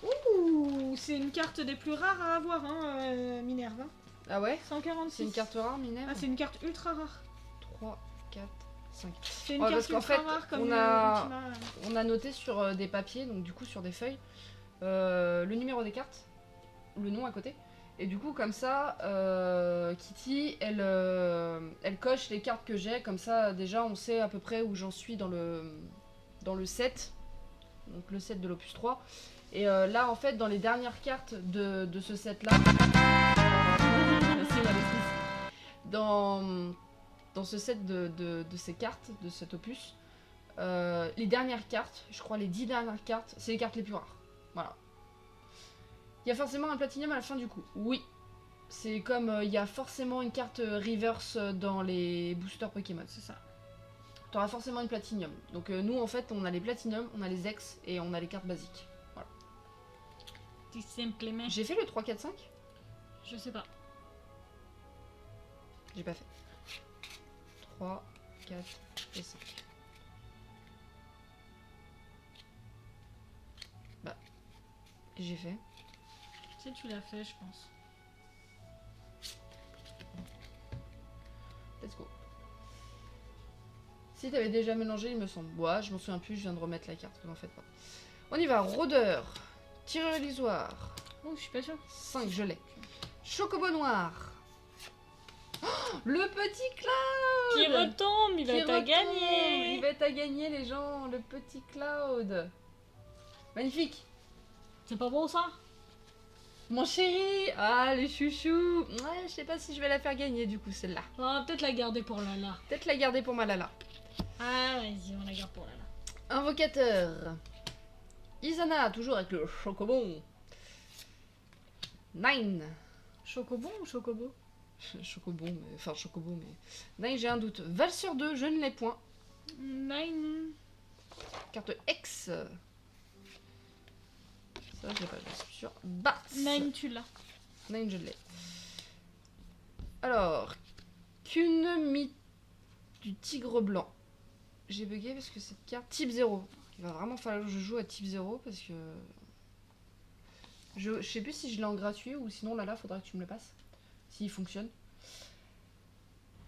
Ouh, c'est une carte des plus rares à avoir, hein, Minerve. Hein. Ah ouais? 146. C'est une carte rare, Minerve? Ah, c'est une carte ultra rare. 3, 4, 5. C'est une Ouais, carte parce qu'en ultra fait, rare comme on le a- Ultima. On a noté sur des papiers, donc du coup sur des feuilles, le numéro des cartes, le nom à côté. Et du coup, comme ça, Kitty, elle coche les cartes que j'ai. Comme ça, déjà, on sait à peu près où j'en suis dans le set. Donc le set de l'opus 3. Et là, en fait, dans les dernières cartes de ce set-là... Merci, Maléfice. Dans ce set de ces cartes, de cet opus, les dernières cartes, je crois les 10 dernières cartes, c'est les cartes les plus rares. Voilà. Il y a forcément un platinium à la fin du coup. Oui. C'est comme il y a forcément une carte reverse dans les boosters Pokémon. C'est ça. T'auras forcément une platinium. Donc nous en fait on a les platinum, on a les ex et on a les cartes basiques. Voilà. Tout simplement. J'ai fait le 3, 4, 5 ? Je sais pas. J'ai pas fait. 3, 4 et 5. Bah. J'ai fait. Si tu l'as fait, je pense. Let's go. Si t'avais déjà mélangé, il me semble. Ouais, je m'en souviens plus, je viens de remettre la carte, vous en faites pas. On y va, rôdeur, tireur illusoire. Oh, je suis pas sûre. 5, je l'ai. Chocobo noir. Oh, le petit Cloud Qui retombe, il Qui va t'a retombe. gagné. Il va t'a gagné les gens, le petit Cloud. Magnifique. C'est pas beau ça? Mon chéri. Ah, les chouchous. Ouais, je sais pas si je vais la faire gagner du coup celle-là. On va peut-être la garder pour Lala. Peut-être la garder pour ma Lala. Ah, vas-y, on la garde pour Lala. Invocateur. Isana, toujours avec le chocobon. 9. Chocobon ou chocobo? Chocobon, mais... Enfin, chocobo, mais... 9, j'ai un doute. Valsure 2, je ne l'ai point. Nine. Carte X. Ça, je l'ai pas, je suis sûre. Bats. Nine, tu l'as. 9, je l'ai. Alors, qu'une mythe du tigre blanc. J'ai bugué parce que cette carte... Type 0. Il va vraiment falloir que je joue à type 0 parce que... Je sais plus si je l'ai en gratuit ou sinon là faudra que tu me le passes. S'il fonctionne.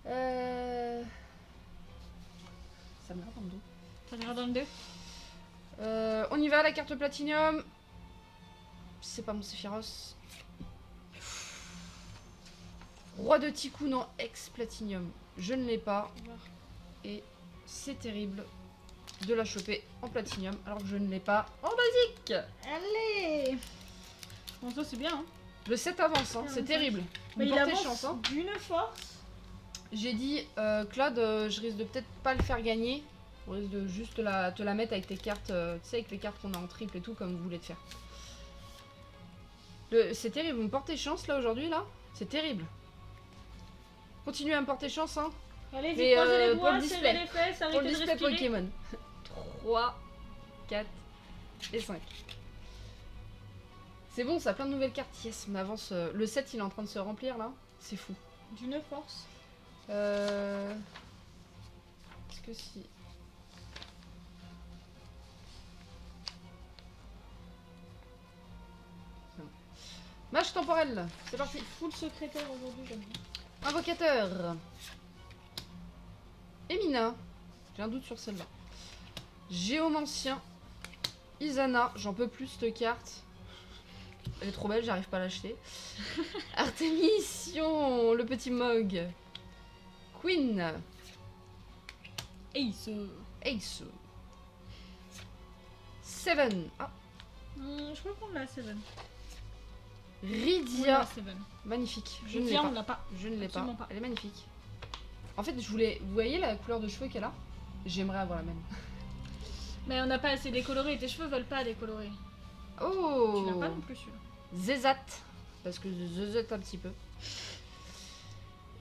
Ça me regarde dans le dos. Ça l'ira dans le 2. On y va, la carte Platinum. C'est pas mon Sephiroth. Roi de Tikkun en ex-Platinum. Je ne l'ai pas. Et c'est terrible de la choper en Platinum alors que je ne l'ai pas en basique. Allez. Bon, ça c'est bien, hein. Le 7 avance, hein, c'est terrible. Mais Vous il portez avance chance, hein. d'une force. J'ai dit, Claude, je risque de peut-être pas le faire gagner. On risque de juste te la mettre avec tes cartes, tu sais, avec les cartes qu'on a en triple et tout, comme vous voulez te faire. C'est terrible, vous me portez chance là aujourd'hui là. C'est terrible. Continuez à me porter chance hein. Allez-y, Mais, croisez les pour doigts, le serrez display. les fesses, Pour le arrêtez de display respirer. Pokémon. 3, 4 et 5. C'est bon, ça a plein de nouvelles cartes. Yes, on avance. Le 7 il est en train de se remplir là. C'est fou. D'une force. Est-ce que si... Non. Mage temporel, c'est parti. Full secrétaire aujourd'hui, j'aime bien. Invocateur. Emina. J'ai un doute sur celle-là. Géomancien. Isana, j'en peux plus cette carte. Elle est trop belle, j'arrive pas à l'acheter. Artémission, le petit Mog. Queen. Ace. Ace. Seven. Ah, Je peux prendre la Seven. Rydia. La Seven. Magnifique. Je ne l'ai Lydia, on pas. l'a pas. Je ne l'ai pas. Absolument pas. Elle est magnifique. En fait, je voulais. Vous voyez la couleur de cheveux qu'elle a? J'aimerais avoir la même. Mais on n'a pas assez décoloré, tes cheveux veulent pas décolorer. Oh. Tu l'as pas non plus celui-là. Zezat. Parce que je zezette un petit peu.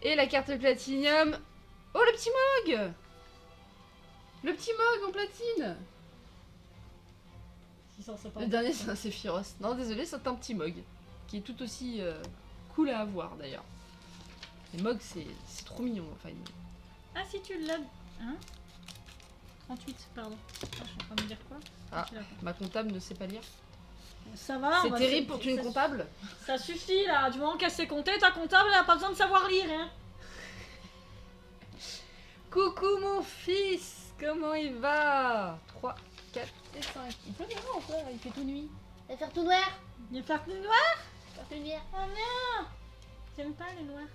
Et la carte platinium. Oh, le petit Mog. Le petit Mog en platine. Le dernier, c'est un Sephiroth. Non, désolé, c'est un petit Mog. Qui est tout aussi cool à avoir d'ailleurs. Les Mogs, c'est trop mignon. Enfin, Ah si tu l'as... Hein 38, pardon. Ah, je suis en train de me dire quoi Ah. Tu l'as pas. ma comptable ne sait pas lire. Ça va, C'est on va terrible se- pour une ça- comptable. Ça suffit là, du moment qu'elle sait compter, ta comptable elle a pas besoin de savoir lire hein. Coucou mon fils, comment il va? 3, 4 et 5. Il pleut maintenant encore, il fait tout nuit. Ça va faire tout noir. Il va faire plus noir. Faire tout lumière. Oh non. J'aime pas les noirs.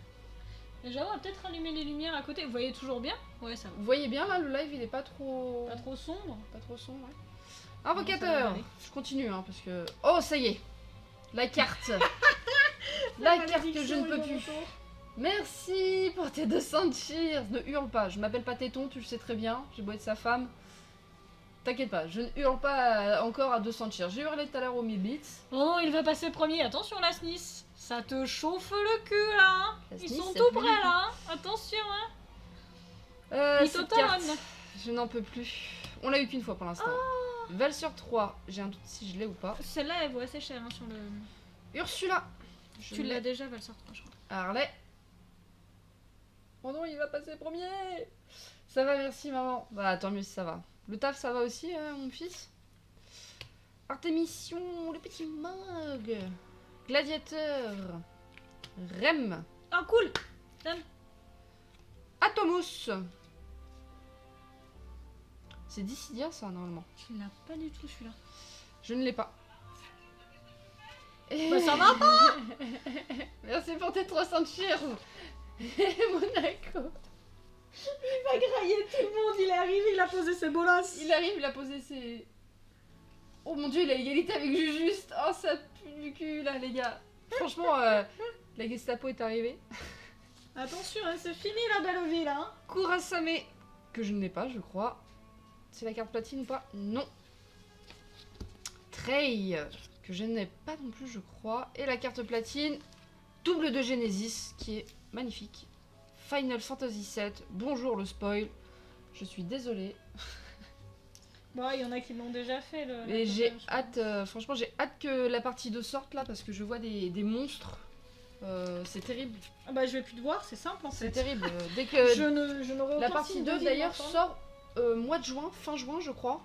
Et j'avoue, on va peut-être allumer les lumières à côté. Vous voyez toujours bien? Ouais, ça va. Vous voyez bien là, le live il est pas trop... Pas trop sombre. Pas trop sombre, ouais. Non, ça va Invocateur. aller. Je continue hein, parce que... Oh, ça y est. La carte. La carte que je ne peux plus. Merci pour tes 200 cheers. Ne hurle pas, je m'appelle pas Téton, tu le sais très bien. J'ai beau être sa femme. T'inquiète pas, je ne hurle pas encore à 200 cheers. J'ai hurlé tout à l'heure au 1000 bits. Oh non, il va passer premier. Attention la SNIS. Ça te chauffe le cul là. Hein. La Ils SNIS, sont ça tout pue. prêts là. Hein. Attention hein. Il Cette t'automne. carte, je n'en peux plus. On l'a eu qu'une fois pour l'instant. Val sur 3, j'ai un doute si je l'ai ou pas. Celle-là elle vaut assez cher hein, sur le... Ursula. Je Tu l'ai. l'as déjà, Valsar 3 je crois. Harley. Oh non, il va passer premier. Ça va, merci maman. Bah tant mieux si ça va. Le taf ça va aussi, mon fils. Artémission, le petit Mog. Gladiateur. Rem. Oh cool. Atomos. C'est Dissidia ça normalement. Tu l'as pas du tout celui-là. Je ne l'ai pas. Bah ça va pas. Merci pour tes 300 cheers. Monaco. Il va grailler tout le monde, il est arrivé, il a posé ses bolasses. Il arrive, il a posé ses... Oh mon dieu, il a égalité avec Jujuste. Oh, ça pue du cul, là, les gars. Franchement, la Gestapo est arrivée. Attention, hein, c'est fini la belle vie là. Hein. Kurasame, que je n'ai pas, je crois. C'est la carte platine ou pas? Non. Trey, que je n'ai pas non plus, je crois. Et la carte platine, double de Genesis, qui est magnifique. Final Fantasy VII, bonjour le spoil. Je suis désolée. Bon, il y en a qui l'ont déjà fait. Mais j'ai hâte, franchement j'ai hâte que la partie 2 sorte là parce que je vois des monstres. C'est terrible. Ah bah je vais plus te voir, c'est simple en C'est fait. terrible. Dès que Je n'aurai aucun la partie signe 2 de vie, d'ailleurs moi, sort mois de juin, fin juin je crois.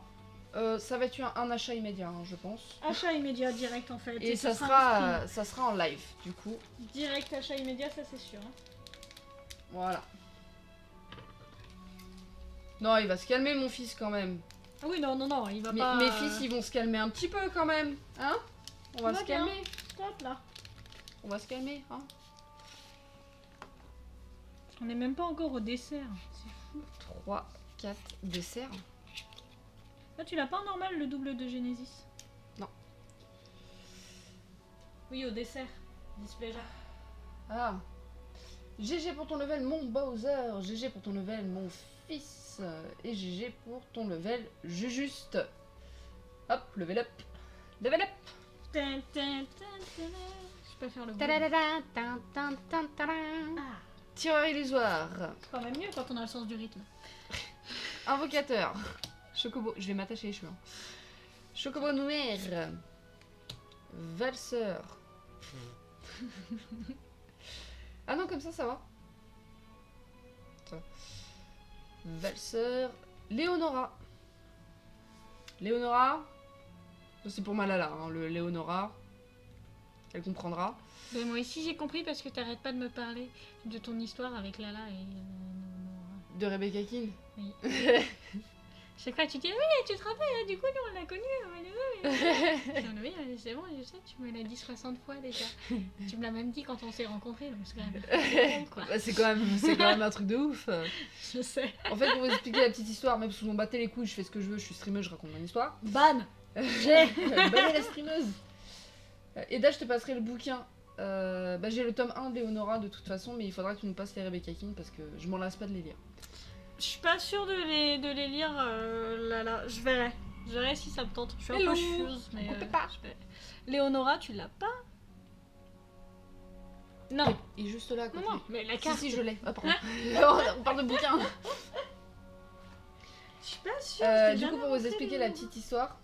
Ça va être un achat immédiat hein, je pense. Achat immédiat direct en fait. Et ce ça sera un sera en live du coup. stream. Direct achat immédiat, ça c'est sûr. Hein. Voilà. Non il va se calmer mon fils quand même. Ah oui, non, il va Mais, pas... mes fils ils vont se calmer un petit peu quand même. Hein? On va Tout se va bien. calmer. Stop là. On va se calmer. Hein? On est même pas encore au dessert. 3, 4 desserts. Ah, tu l'as pas en normal le double de Genesis? Non. Oui, au dessert. Display Jap. Ah. GG pour ton level mon Bowser, GG pour ton level mon fils, et GG pour ton level Jujuste. Hop, level up. Level up. tin, tin, tin, tin. Je peux pas faire le bruit. Tadadada, tin, tin, tin, tadam. Ah, Tireur illusoire. c'est quand même mieux quand on a le sens du rythme. Invocateur. Chocobo. Je vais m'attacher les cheveux. Hein. Chocobo noir. Valseur. Ah non, comme ça va. Ça. Valseur. Léonora. Léonora. Ça, c'est pour Malala, hein, le Léonora. Elle comprendra. Ben, moi aussi j'ai compris parce que t'arrêtes pas de me parler de ton histoire avec Lala et... De Rebecca King. Oui. Chaque fois tu dis oui, tu te rappelles, du coup nous on l'a connue. Oui, c'est bon, je sais, tu me l'as dit 60 fois déjà. Tu me l'as même dit quand on s'est rencontrés, donc c'est quand même drôle, quoi. Bah, c'est quand même un truc de ouf. Je sais. En fait, pour vous expliquer la petite histoire, même si vous m'en battez les couilles, je fais ce que je veux, je suis streameuse, je raconte mon histoire. Ban. Bannez la streameuse. Eda, je te passerai le bouquin. Bah, j'ai le tome 1 de Léonora de toute façon, mais il faudra que tu nous passes les Rebecca King parce que je m'en lasse pas de les lire. Je suis pas sûre de les lire, Lala. Je verrai. Je verrai si ça me tente. Je suis un Hello. peu chieuse, mais... Coupez pas. je verrai. Léonora, tu l'as pas? Non. Et juste là, à côté. Non, mais la carte... Si, je l'ai. Ah, pardon. On parle de bouquin. Je suis pas sûre. je t'ai Du jamais coup, pour vous montré expliquer les la Léonora. petite histoire,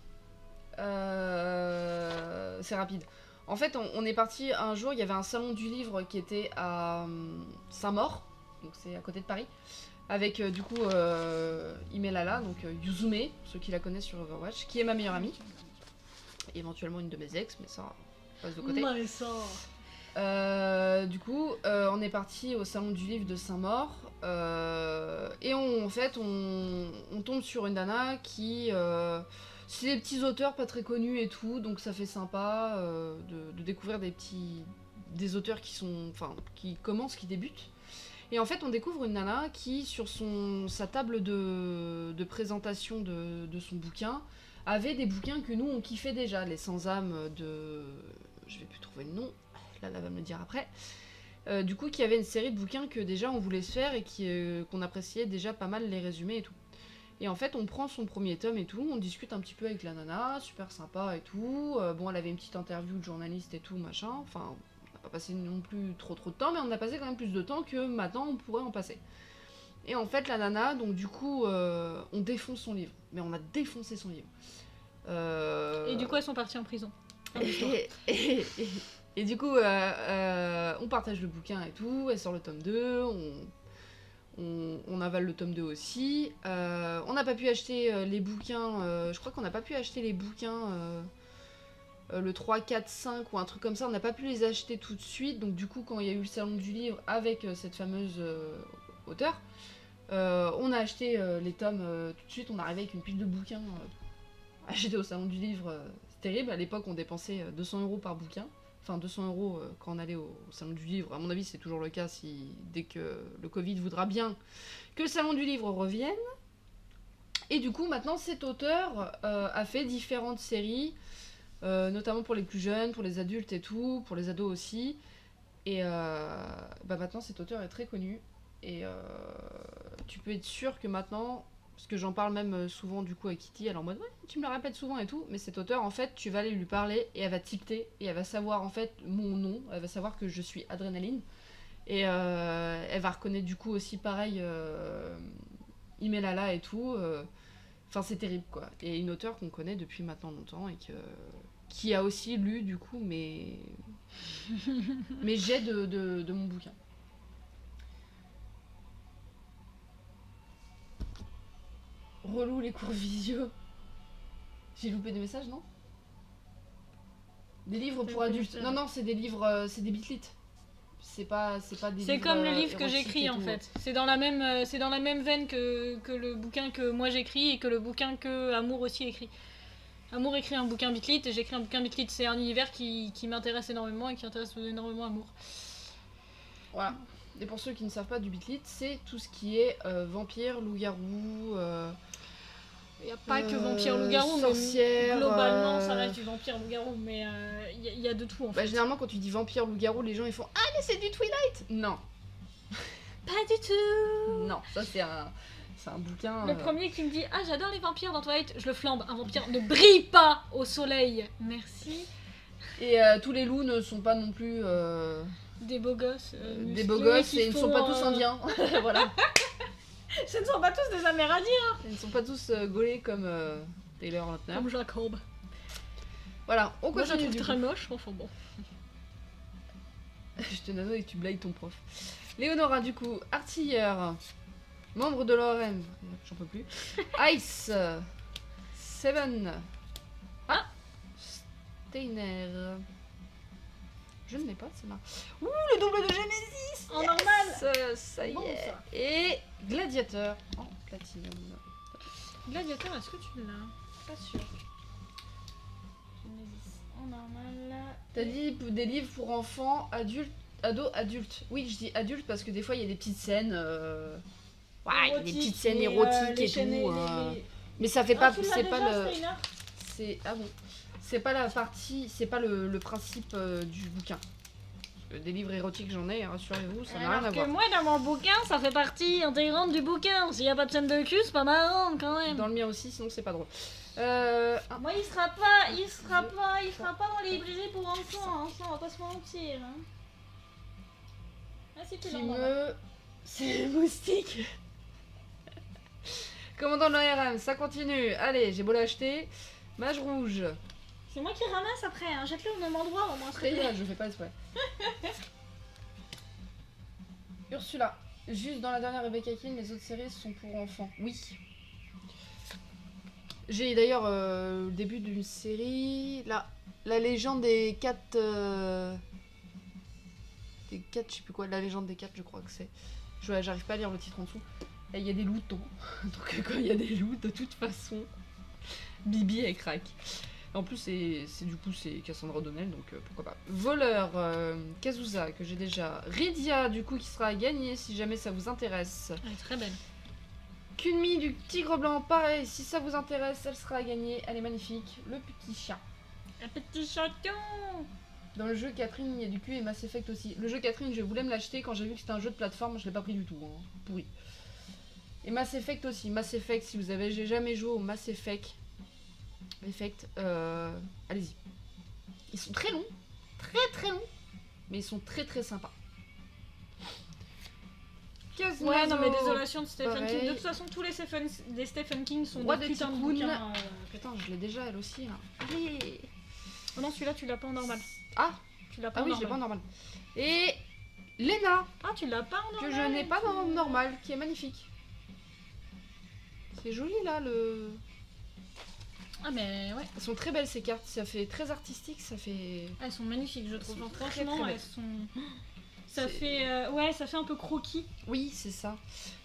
c'est rapide. En fait, on est parti un jour, il y avait un salon du livre qui était à Saint-Maur, donc c'est à côté de Paris, avec du coup Imelala, donc Yuzume, ceux qui la connaissent sur Overwatch, qui est ma meilleure amie, et éventuellement une de mes ex, mais ça passe de côté. Mais ça... Du coup, on est parti au salon du livre de Saint-Maur et en fait, on tombe sur une nana qui, c'est des petits auteurs pas très connus et tout, donc ça fait sympa de découvrir des auteurs qui commencent, qui débutent. Et en fait, on découvre une nana qui, sur sa table de présentation de son bouquin, avait des bouquins que nous on kiffait déjà, les Sans âme de, je vais plus trouver le nom. Là va me le dire après. Du coup, qui avait une série de bouquins que déjà on voulait se faire et qu'on appréciait déjà pas mal les résumés et tout. Et en fait, on prend son premier tome et tout, on discute un petit peu avec la nana, super sympa et tout. Bon, elle avait une petite interview de journaliste et tout, machin. Enfin, on n'a pas passé non plus trop de temps, mais on a passé quand même plus de temps que maintenant on pourrait en passer. Et en fait, la nana, donc du coup, on défonce son livre. Mais on a défoncé son livre. Et du coup, elles sont parties en prison. Et du coup, on partage le bouquin et tout, elle sort le tome 2, on avale le tome 2 aussi. On n'a pas pu acheter les bouquins, je crois qu'on n'a pas pu acheter les bouquins le 3, 4, 5 ou un truc comme ça, on n'a pas pu les acheter tout de suite. Donc du coup, quand il y a eu le salon du livre avec cette fameuse auteure, on a acheté les tomes tout de suite, on est arrivé avec une pile de bouquins achetés au salon du livre, c'est terrible. À l'époque, on dépensait 200 € par bouquin. Enfin, 200 € quand on allait au salon du livre. À mon avis, c'est toujours le cas dès que le Covid voudra bien que le salon du livre revienne. Et du coup, maintenant, cet auteur a fait différentes séries, notamment pour les plus jeunes, pour les adultes et tout, pour les ados aussi. Et maintenant, cet auteur est très connu. Et tu peux être sûr que maintenant... Parce que j'en parle même souvent du coup à Kitty, elle est en mode ouais, tu me le répètes souvent et tout, mais cet auteur en fait, tu vas aller lui parler et elle va tilter et elle va savoir en fait mon nom, elle va savoir que je suis Adrénaline et elle va reconnaître du coup aussi pareil Imelala et tout. Enfin, c'est terrible quoi. Et une auteure qu'on connaît depuis maintenant longtemps et qui a aussi lu du coup mes jets de mon bouquin. Relou les cours visio. J'ai loupé des messages, non? Des livres pour adultes. Non, c'est des livres, c'est des bitlit. C'est pas des livres. C'est comme le livre que érotiques j'écris et en tout. fait. C'est dans la même veine que le bouquin que moi j'écris et que le bouquin que Amour aussi écrit. Amour écrit un bouquin bitlit et j'écris un bouquin bitlit. C'est un univers qui m'intéresse énormément et qui intéresse énormément Amour. Voilà. Et pour ceux qui ne savent pas du bitlit, c'est tout ce qui est vampire, loup-garou. Il n'y a pas que vampire loup-garou, mais sorcière, globalement ça reste du vampire loup-garou, mais il y a de tout en fait. Généralement, quand tu dis vampire, loup-garou, les gens ils font ah, mais c'est du Twilight! Non, Pas du tout. non, ça c'est un bouquin. Le premier qui me dit ah j'adore les vampires dans Twilight, je le flambe. Un vampire ne brille pas au soleil. Merci. Et tous les loups ne sont pas non plus Des beaux gosses. des beaux gosses et ils ne sont pas tous indiens. Voilà. Ce ne sont pas tous des Amérindiens. Ils ne sont pas tous gaulés comme Taylor Lautner. Comme Jacob. Voilà, on Moi je continue trouve du très coup. moche, enfin bon. Je te nano et tu blagues ton prof. Léonora, du coup, artilleur, membre de l'ORM, j'en peux plus. Ice, Seven. Ah, Steiner. Je ne l'ai pas, c'est marrant. Ouh, le double de Genesis. En normal. Ça y Bon, est. ça. Et gladiateur en platinum. Gladiateur, est-ce que tu l'as? Pas sûr. Genesis en normal. T'as dit des livres pour enfants, adultes, ados, adultes. Oui, je dis adultes parce que des fois il y a des petites scènes. Ouais, il y a des petites scènes érotiques et tout. Mais ça fait pas. C'est pas le. C'est ah bon. C'est pas la partie. C'est pas le principe du bouquin. Parce que des livres érotiques j'en ai, rassurez-vous, ça n'a rien à voir. moi, dans mon bouquin, ça fait partie intégrante du bouquin. S'il y a pas de scène de cul, c'est pas marrant quand même. Dans le mien aussi, sinon c'est pas drôle. Moi, il sera pas dans les librairies pour enfants, hein, ça, on va pas se mentir. Hein. Ah, si, tu Qui l'as. me. C'est moustique. Commandant de l'ARM, ça continue. Allez, j'ai beau l'acheter. Mage rouge. C'est moi qui ramasse après, hein. Jette-le au même endroit au moins. Très bien, je fais pas exprès. Ursula. Juste dans la dernière Rebecca King, les autres séries sont pour enfants. Oui. J'ai d'ailleurs le début d'une série. La légende des 4. Des 4, je sais plus quoi. La légende des 4, je crois que c'est. J'arrive pas à lire le titre en dessous. Et il y a des loups dedans. Donc quand il y a des loups, de toute façon, Bibi elle craque. En plus, c'est Cassandra O'Donnell, donc pourquoi pas. Voleur, Kazuza, que j'ai déjà. Rydia, du coup, qui sera à gagner si jamais ça vous intéresse. Elle est très belle. Kunmi du Tigre Blanc, pareil, si ça vous intéresse, elle sera à gagner. Elle est magnifique. Le petit chien. Un petit chaton. Dans le jeu Catherine, il y a du cul et Mass Effect aussi. Le jeu Catherine, je voulais me l'acheter quand j'ai vu que c'était un jeu de plateforme, je l'ai pas pris du tout. Hein. Pourri. Et Mass Effect aussi. Mass Effect, si vous avez jamais joué au Mass Effect, allez-y. Ils sont très longs, très longs, mais ils sont très sympas. Ouais, non mais désolation de Stephen pareil. King. De toute façon, tous les Stephen King sont Roi des de putains de Tikkun. bouquins. Putain, je l'ai déjà elle aussi là. Allez. Oh non, celui-là, tu l'as pas en normal. Ah, Tu l'as pas ah en oui, je l'ai pas normal. en normal. Et Lena, Ah, tu l'as pas en normal. que je n'ai pas dans le normal, qui est magnifique. C'est joli là le. Ah mais ouais, Elles sont très belles ces cartes, ça fait très artistique, ça fait. elles sont magnifiques, je trouve. sont Genre, très, franchement, très belles. elles sont. Ça C'est- fait, ouais, ça fait un peu croquis. Oui, c'est ça.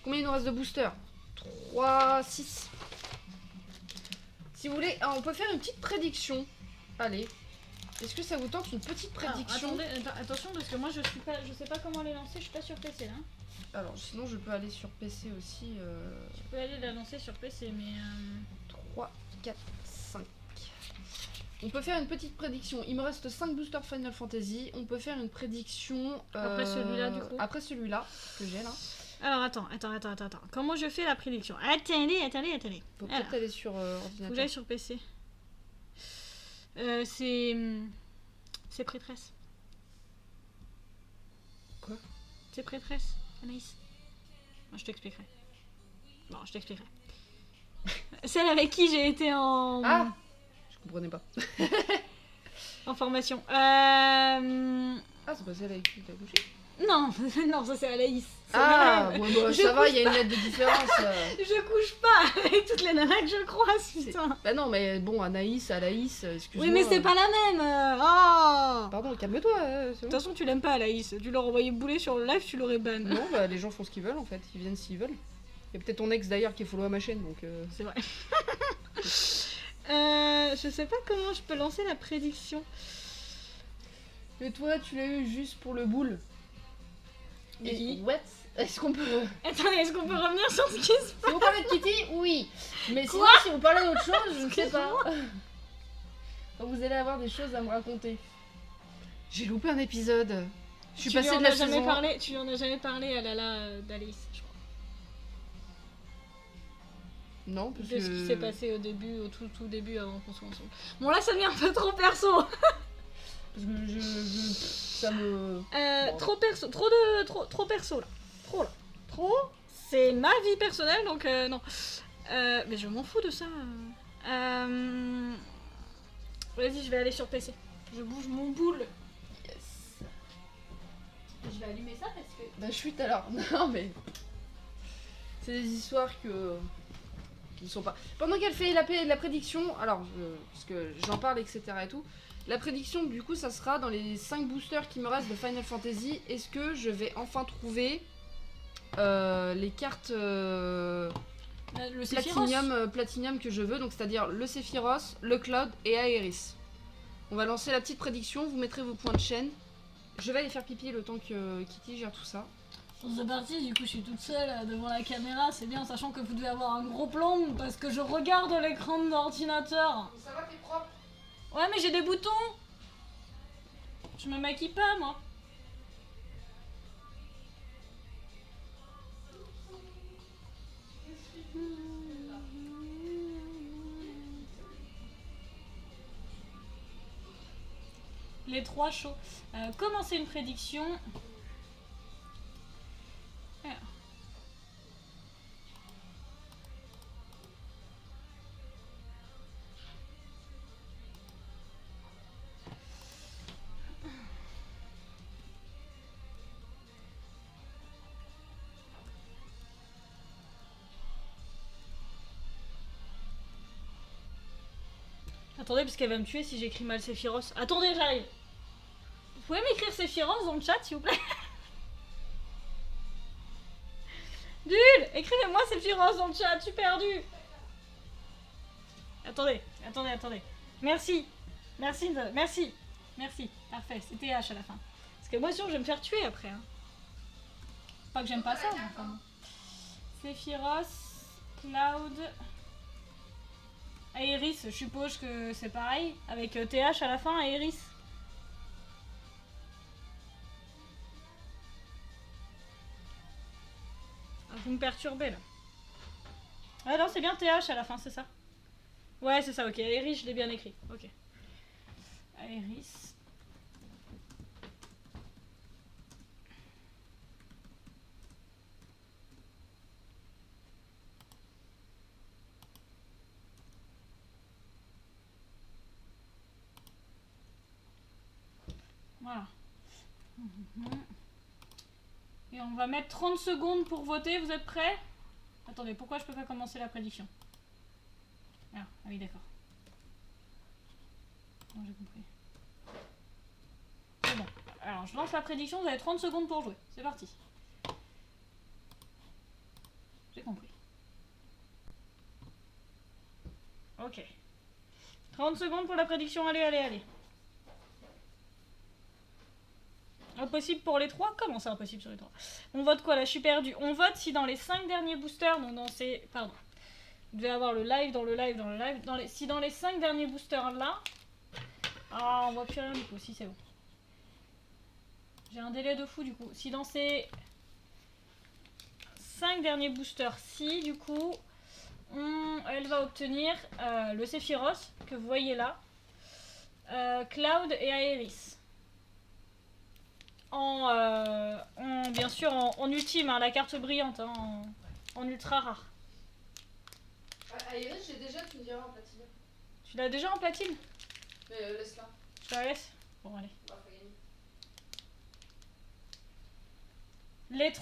Combien il nous reste de boosters 3, 6. Si vous voulez, on peut faire une petite prédiction. Allez. Est-ce que ça vous tente une petite prédiction? Attendez, attention parce que moi je sais pas comment les lancer, je suis pas sur PC là. Alors, sinon, je peux aller sur PC aussi. Je peux aller la lancer sur PC, mais 3, 4, 5. On peut faire une petite prédiction. Il me reste 5 boosters Final Fantasy. On peut faire une prédiction. Après celui-là, du coup. Après celui-là, que j'ai là. alors attends. Comment je fais la prédiction? Attendez. Faut Alors, peut-être aller sur faut que ordinateur. j'aille sur PC. C'est prêtresse. Quoi? C'est prêtresse, Anaïs. Moi, je t'expliquerai. Bon, je t'expliquerai. Celle avec qui j'ai été en... Ah, je comprenais pas. en formation. Ah, c'est pas celle avec qui t'as couché. Non, non, ça c'est Anaïs. C'est Ah, vrai. ouais, bah, Je ça va, couche il y a une lettre de différence. Je couche pas avec toutes les nanas que je croise, putain. Bah non, mais bon, Anaïs, excuse-moi. Oui, mais c'est pas la même. Oh. Pardon, calme-toi. De toute façon, tu l'aimes pas, Anaïs. Tu l'aurais envoyé bouler sur le live, tu l'aurais ban. Non, bah les gens font ce qu'ils veulent en fait. Ils viennent s'ils veulent. Il y a peut-être ton ex d'ailleurs qui est follow à ma chaîne, donc... C'est vrai. Je sais pas comment je peux lancer la prédiction. Mais toi, tu l'as eu juste pour le boule. Et qui what? Est-ce qu'on peut... Attendez, est-ce qu'on peut revenir sur ce qui se passe? Si vous parlez de Kitty, oui. Mais sinon, Quoi si vous parlez d'autre chose, je ne sais pas. Donc vous allez avoir des choses à me raconter. J'ai loupé un épisode. Je suis passée de la saison. Tu lui en as jamais parlé à Lala d'Alice, je crois. Non, parce De que... ce qui s'est passé au début, au tout début avant qu'on soit ensemble. Bon là ça devient un peu trop perso. Ça me... Bon. Trop perso, trop perso là. Trop là. Trop. C'est ma vie personnelle donc non. Mais je m'en fous de ça. Vas-y, je vais aller sur PC. Je bouge mon boule. Yes. Je vais allumer ça parce que. Bah je suis tout à l'heure. Non mais... C'est des histoires qui ne sont pas... Pendant qu'elle fait la prédiction, alors, parce que j'en parle, etc. et tout, la prédiction, du coup, ça sera dans les 5 boosters qui me restent de Final Fantasy. Est-ce que je vais enfin trouver les cartes Le Platinum que je veux, donc c'est-à-dire le Sephiroth, le Cloud et Aeris. On va lancer la petite prédiction, vous mettrez vos points de chaîne. Je vais aller faire pipi le temps que Kitty gère tout ça. C'est parti, du coup je suis toute seule devant la caméra, c'est bien, sachant que vous devez avoir un gros plan parce que je regarde l'écran de l'ordinateur. Ça va, t'es propre? Ouais, mais j'ai des boutons. Je me maquille pas, moi. Les 3 chauds. Commencer une prédiction. Alors. Attendez, parce qu'elle va me tuer si j'écris mal Sephiroth. Attendez, j'arrive. Vous pouvez m'écrire Sephiroth dans le chat, s'il vous plaît? Dul, écrivez-moi Sephiroth dans le chat, je suis perdue. Attendez. Merci. Merci. Parfait, c'était H à la fin. Parce que moi, sûr, je vais me faire tuer après. Hein. Pas que j'aime pas ça, mais enfin bon. Sephiroth, Cloud... Aeris, je suppose que c'est pareil, avec TH à la fin, Aeris. Ah, vous me perturbez là. Ah non, c'est bien TH à la fin, c'est ça. Ouais, c'est ça, ok. Aeris, je l'ai bien écrit. Ok. Aeris. Voilà. Et on va mettre 30 secondes pour voter, vous êtes prêts? Attendez, pourquoi je peux pas commencer la prédiction? Ah oui, d'accord. Non, j'ai compris. C'est bon. Alors, je lance la prédiction, vous avez 30 secondes pour jouer. C'est parti. J'ai compris. Ok. 30 secondes pour la prédiction, allez. Impossible pour les 3? Comment c'est impossible sur les 3? On vote quoi là? Je suis perdue. On vote si dans les 5 derniers boosters, donc dans ces... Pardon. Vous devez avoir le live dans le live. Si dans les 5 derniers boosters là... Ah, on voit plus rien du coup, si c'est bon. J'ai un délai de fou du coup. Si dans ces 5 derniers boosters, si du coup, elle va obtenir le Sephiroth, que vous voyez là, Cloud et Aeris. Bien sûr en ultime, hein, la carte brillante, hein, en ultra rare. Aeris, j'ai déjà, tu me diras en platine. Tu l'as déjà en platine? Mais laisse-la. Je la laisse? Bon, allez. On va faire gagner. Les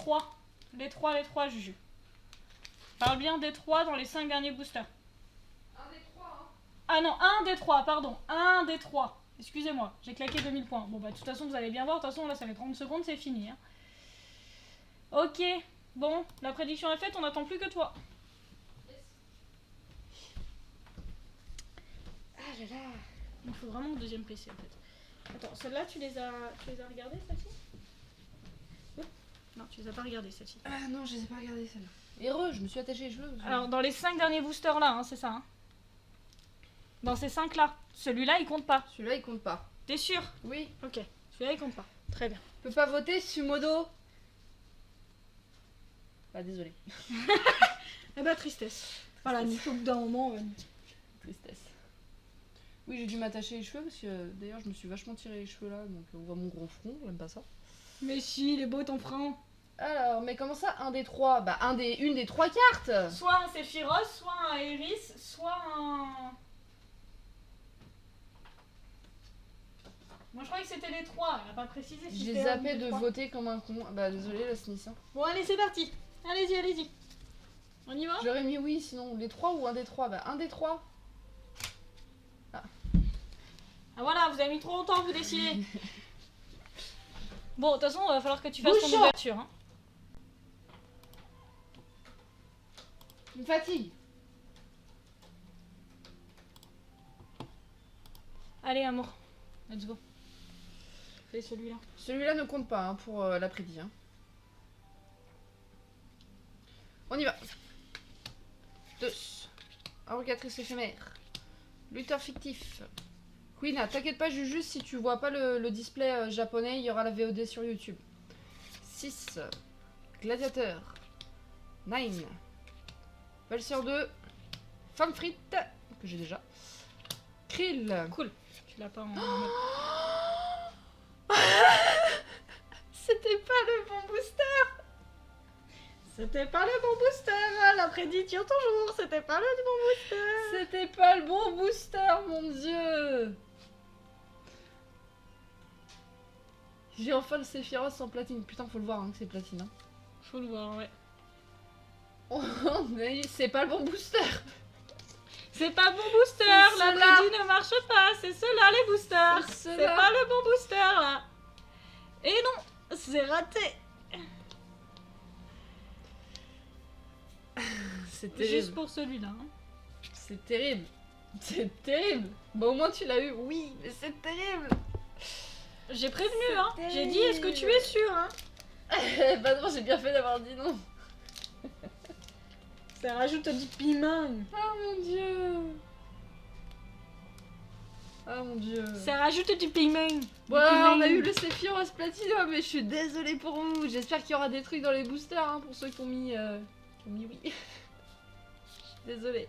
3, Juju. Parle bien des 3 dans les 5 derniers boosters. Un des 3, hein. Ah non, 1 des 3, pardon. 1 des 3. Excusez-moi, j'ai claqué 2000 points. Bon bah de toute façon vous allez bien voir, de toute façon là ça fait 30 secondes, c'est fini. Hein. Ok, bon, la prédiction est faite, on n'attend plus que toi. Yes. Ah là là. Il me faut vraiment un deuxième PC en fait. Attends, celle-là tu les as regardées celle-ci? Non, tu les as pas regardées celle-ci. Ah non, je les ai pas regardées celles-là. Heureux, je me suis attachée les cheveux. Alors dans les 5 derniers boosters là, hein, c'est ça. Hein. Dans ces 5 là, celui-là il compte pas. Celui-là il compte pas. T'es sûr? Oui. Ok, celui-là il compte pas. Très bien. Je peux pas voter, Sumodo. Ah désolé. Eh bah tristesse. Voilà, Nico, au bout d'un moment. Tristesse. Oui, j'ai dû m'attacher les cheveux parce que d'ailleurs je me suis vachement tiré les cheveux là, donc on voit mon gros front, j'aime pas ça. Mais si, il est beau ton front. Alors, mais comment ça, un des trois? Bah, une des trois cartes. Soit un Sephiroth, soit un Iris, soit un... Moi je croyais que c'était les trois, elle a pas précisé si J'ai c'était un zappé des de trois. voter comme un con. Bah, désolé, la Smith. Hein. Bon allez c'est parti. Allez-y, allez-y. On y va? J'aurais mis oui, sinon les trois ou un des trois? Bah, un des trois. Ah voilà, vous avez mis trop longtemps à vous décider. Bon, de toute façon, il va falloir que tu fasses ton Bouchon. ouverture. Hein. Tu me fatigues. Allez, amour. Let's go. Fais celui-là. Celui-là ne compte pas hein, pour l'après-midi. Hein. On y va. 2. Invocatrice éphémère. Lutteur fictif. Queen, t'inquiète pas, Juju, si tu vois pas le display japonais, il y aura la VOD sur YouTube. 6. Gladiateur. 9. Valseur 2. Femme frite, que j'ai déjà. Krill. Cool. Tu l'as pas en... C'était pas le bon booster. C'était pas le bon booster. La prédiction toujours. C'était pas le bon booster. C'était pas le bon booster, mon dieu. J'ai enfin le Sephiroth sans platine. Putain, faut le voir hein, que c'est platine. Hein. Faut le voir, ouais. Oh, mais c'est pas le bon booster. C'est pas bon booster. C'est La ceux-là. prédit ne marche pas. C'est ceux-là les boosters. C'est C'est ceux-là. pas le bon booster là. Et non, c'est raté. C'est terrible. Juste pour celui-là. Hein. C'est terrible. C'est terrible. Bah au moins tu l'as eu. Oui, mais c'est terrible. J'ai prévenu, C'est hein. J'ai dit, est-ce que tu es sûr, hein? Bah non, j'ai bien fait d'avoir dit non. Ça rajoute du piment. Oh mon dieu. Oh mon dieu. Ça rajoute du piment. Voilà, on a eu le Sephiroth Platinum, mais je suis désolée pour vous. J'espère qu'il y aura des trucs dans les boosters hein, pour ceux qui ont mis oui. Je suis désolée.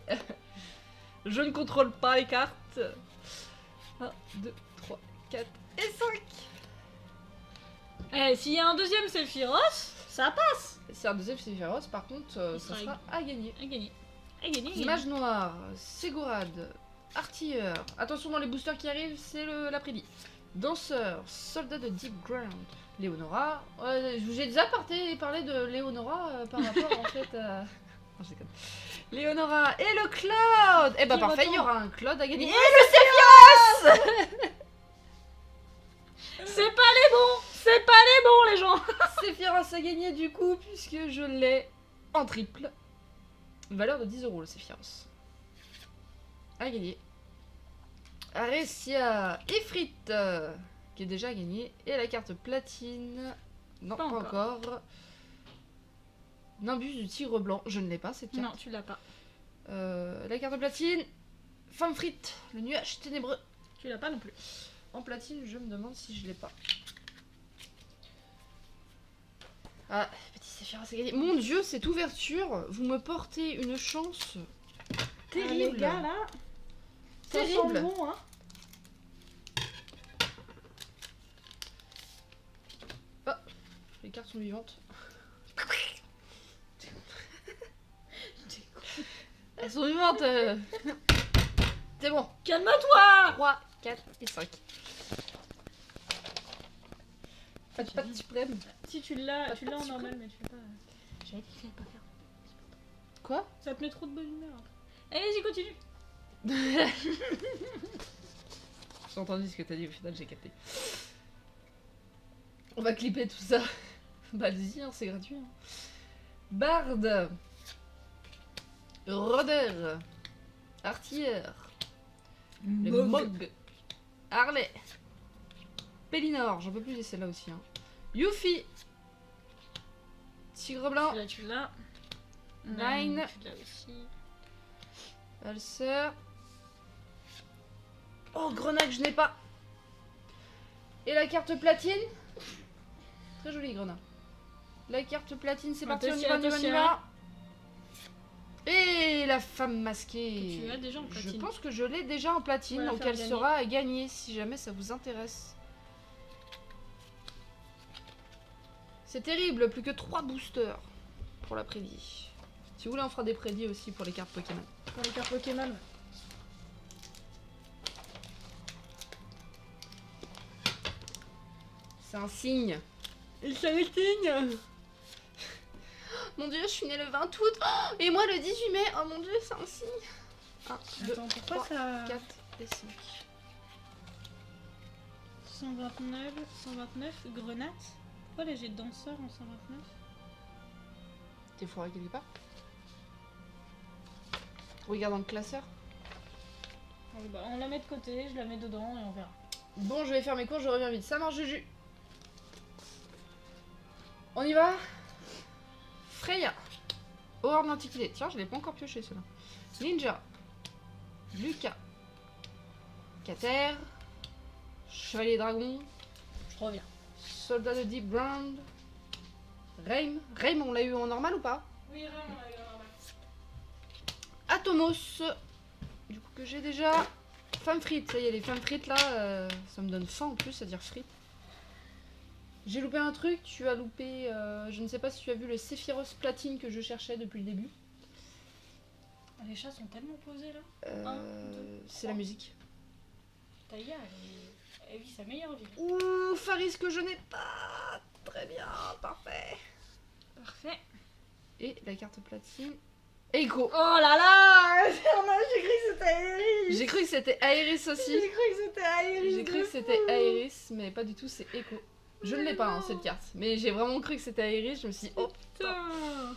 Je ne contrôle pas les cartes. 1, 2, 3, 4 et 5. Eh, s'il y a un deuxième Sephiroth, ça passe. C'est un deuxième Sephiroth, par contre, ça sera sera à gagner. À gagner. À gagner. Mage noir, Ségorad, artilleur. Attention dans les boosters qui arrivent, c'est l'après-midi. Danseur, soldat de Deep Ground. Léonora. J'ai déjà parlé de Léonora par rapport en fait à... Non, je déconne. Léonora et le Cloud. Eh bah Qui parfait, retourne. il y aura un Cloud à gagner. Et le Sephiroth. C'est pas les bons. C'est pas les bons, les gens. Sephiroth a gagné du coup puisque je l'ai en triple. Valeur de 10 € le Sephiroth. À gagner. Arecia Ifrit qui est déjà gagné. Et la carte platine. Non, Pas pas encore. encore. Nimbus du tigre blanc. Je ne l'ai pas cette carte. Non, tu l'as pas. La carte platine. Femme frite. Le nuage ténébreux. Tu l'as pas non plus. En platine, je me demande si je l'ai pas. Ah, petit Sephiroth a gagné. Mon dieu, cette ouverture, vous me portez une chance terrible. Ah, les gars, là, ça sent Terrible. bon, hein. Les cartes sont vivantes. Elles sont vivantes. C'est bon. Calme-toi. 3, 4 et 5. Pas de suprême. Si tu l'as, Pas tu de l'as en sucre. normal, mais tu l'as pas. J'avais dit que j'allais pas faire. Quoi? Ça te met trop de bonne humeur. Après. Allez-y, continue. J'ai entendu ce que t'as dit, au final j'ai capté. On va clipper tout ça. Bah allez-y, hein, c'est gratuit. Hein. Bard. Rôdeur. Artilleur. Le Mog. Harley. Pélinor, j'en peux plus de celle-là aussi. Hein. Yuffie. Tigre blanc. Là, tu l'as. Nine. Tu l'as aussi. Valseur. Oh, grenade, je n'ai pas. Et la carte platine. Très jolie, grenade. La carte platine, c'est parti, on y va, on y va, on y va. Et la femme masquée. Que tu as déjà en platine. Je pense que je l'ai déjà en platine, On va la donc faire elle gagner. sera à gagner si jamais ça vous intéresse. C'est terrible, plus que 3 boosters pour la prédit. Si vous voulez, on fera des prédits aussi pour les cartes Pokémon. Pour les cartes Pokémon. C'est un signe. Et c'est le signe. Mon dieu, je suis née le 20 août. Oh, et moi le 18 mai. Oh mon dieu, c'est un signe. 1, 2, Attends, pourquoi 3, ça... 4 et 5. 129, grenade. Pourquoi les jets de danseur en 129? T'es foiré quelque part. Regarde dans le classeur. Bah, on la met de côté, je la mets dedans et on verra. Bon, je vais faire mes courses, je reviens vite. Ça marche, Juju. On y va. Freya. Hors de l'Antiquité. Tiens, je l'ai pas encore pioché, celui-là. Ninja. Lucas. Cater. Chevalier Dragon. Je reviens. Soldat de Deep Ground. Raim. Raim, on l'a eu en normal ou pas? Oui, vraiment, on a eu normal. Atomos. Du coup, que j'ai déjà. Femme frites. Ça y est, les femmes frites là, ça me donne faim en plus à dire frites. J'ai loupé un truc, tu as loupé, je ne sais pas si tu as vu le Sephiroth platine que je cherchais depuis le début. Les chats sont tellement posés là. C'est la musique. Taïa, elle vit sa meilleure vie. Ouh, Faris que je n'ai pas. Très bien, parfait. Parfait. Et la carte platine. Echo. Oh là là, j'ai cru que c'était Aéris. J'ai cru que c'était Aéris aussi. J'ai cru que c'était Aéris. J'ai cru que c'était Aéris, mais pas du tout, c'est Echo. Je ne l'ai pas, hein, cette carte. Mais j'ai vraiment cru que c'était Aéris, je me suis dit, oh putain. Putain.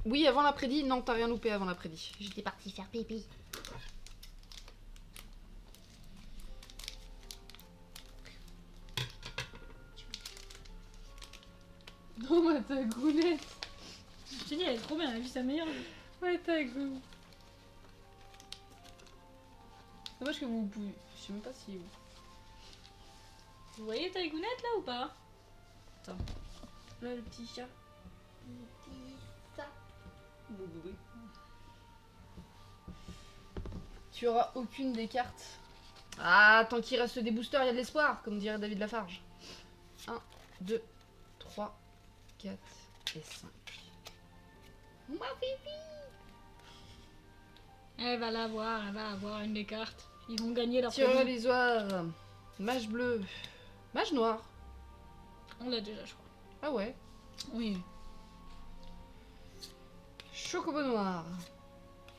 Oui, avant l'après-midi, non, t'as rien loupé avant l'après-midi. J'étais partie faire pipi. Non, mais ta goulette. Je t'ai dit, elle est trop bien, elle vit sa meilleure vie. Ouais, ta goût. Dommage que vous pouvez. Je sais même pas si. Vous voyez ta gounette là ou pas? Là, le petit chat. Tu auras aucune des cartes. Ah, tant qu'il reste des boosters, il y a de l'espoir, comme dirait David Lafarge. 1, 2, 3, 4 et 5. Elle va l'avoir, elle va avoir une des cartes. Ils vont gagner leur Tireur premier. illusoire. Mage bleu. Mage noir. On l'a déjà, je crois. Ah ouais. Oui. Chocobo noir.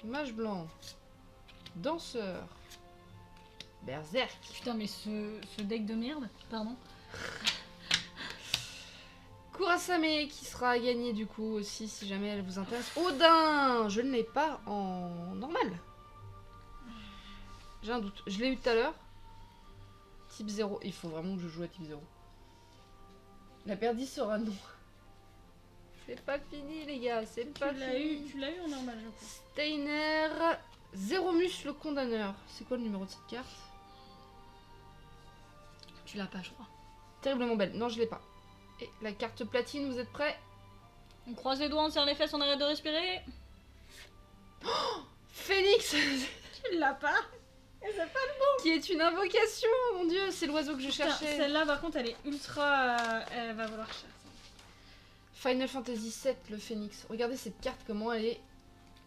Mage blanc. Danseur. Berserk. Putain, mais ce deck de merde, pardon. Kurasame qui sera à gagner du coup aussi si jamais elle vous intéresse. Odin, je ne l'ai pas en normal. J'ai un doute. Je l'ai eu tout à l'heure. Type 0. Il faut vraiment que je joue à type 0. La perdue sera non. C'est pas fini les gars, c'est pas fini. Tu l'as eu en normal, je crois. Steiner. Zéromus le condamneur. C'est quoi le numéro de cette carte? Tu l'as pas, je crois. Terriblement belle. Non, je l'ai pas. Et la carte platine, vous êtes prêts? On croise les doigts, on serre les fesses, on arrête de respirer. Phoenix. Tu l'as pas? Qui est une invocation, mon dieu, c'est l'oiseau que je Putain, cherchais. celle-là, par contre, elle est ultra... elle va valoir cher. Final Fantasy VII, le Phoenix. Regardez cette carte, comment elle est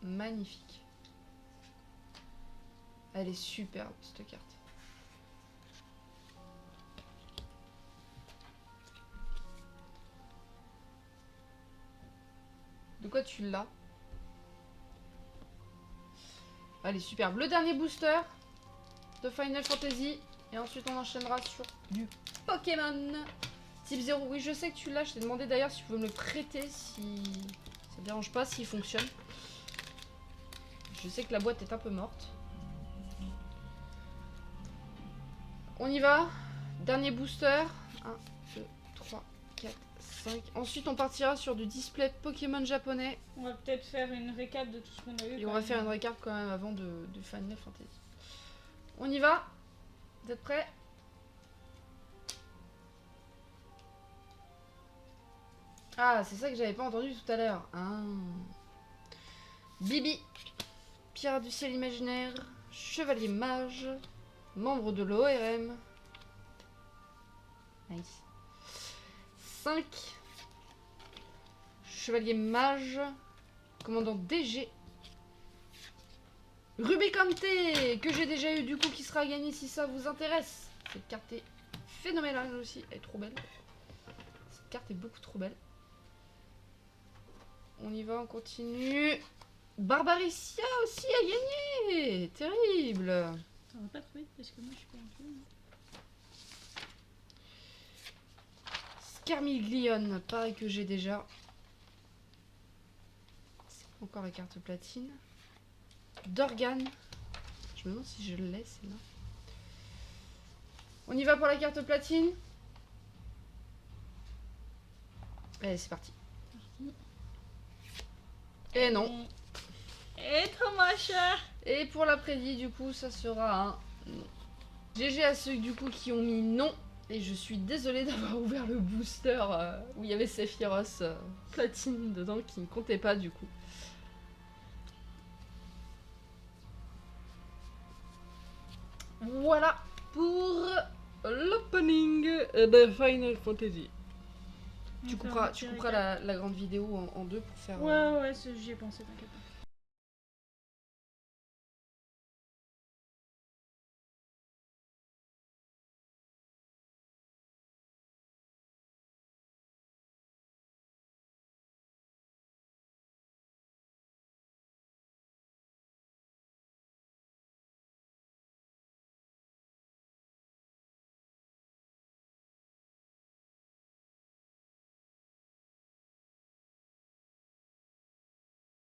magnifique. Elle est superbe, cette carte. De quoi tu l'as? Elle est superbe. Le dernier booster de Final Fantasy. Et ensuite on enchaînera sur du Pokémon. Type 0. Oui, je sais que tu l'as. Je t'ai demandé d'ailleurs si tu peux me le prêter. Si ça te dérange pas, s'il fonctionne. Je sais que la boîte est un peu morte. On y va. Dernier booster. 1, 2, 3, 4, 5. Ensuite on partira sur du display Pokémon japonais. On va peut-être faire une récap de tout ce qu'on a eu. Et on va faire une récap quand même avant de Final Fantasy. On y va? Vous êtes prêts? Ah, c'est ça que j'avais pas entendu tout à l'heure. Ah. Bibi, pirate du ciel imaginaire, chevalier mage, membre de l'ORM. Nice. 5. Chevalier mage, commandant DG. Rubicante, que j'ai déjà eu du coup, qui sera gagné si ça vous intéresse. Cette carte est phénoménale aussi, elle est trop belle. Cette carte est beaucoup trop belle. On y va, on continue. Barbaricia aussi a gagné. Terrible. T'en as pas trouvé parce que moi je suis pas inclus. Scarmiglione, pareil que j'ai déjà. C'est encore la carte platine. Dorgan. Je me demande si je l'ai celle-là. On y va pour la carte platine. Allez, c'est parti. Et non. Et Thomas. Et pour l'après-midi, du coup, ça sera un non. GG à ceux du coup qui ont mis non. Et je suis désolée d'avoir ouvert le booster où il y avait Sephiroth platine dedans qui ne comptait pas du coup. Voilà pour l'opening de Final Fantasy. Tu couperas la grande vidéo en deux pour faire... Ouais, j'y ai pensé, t'inquiète pas.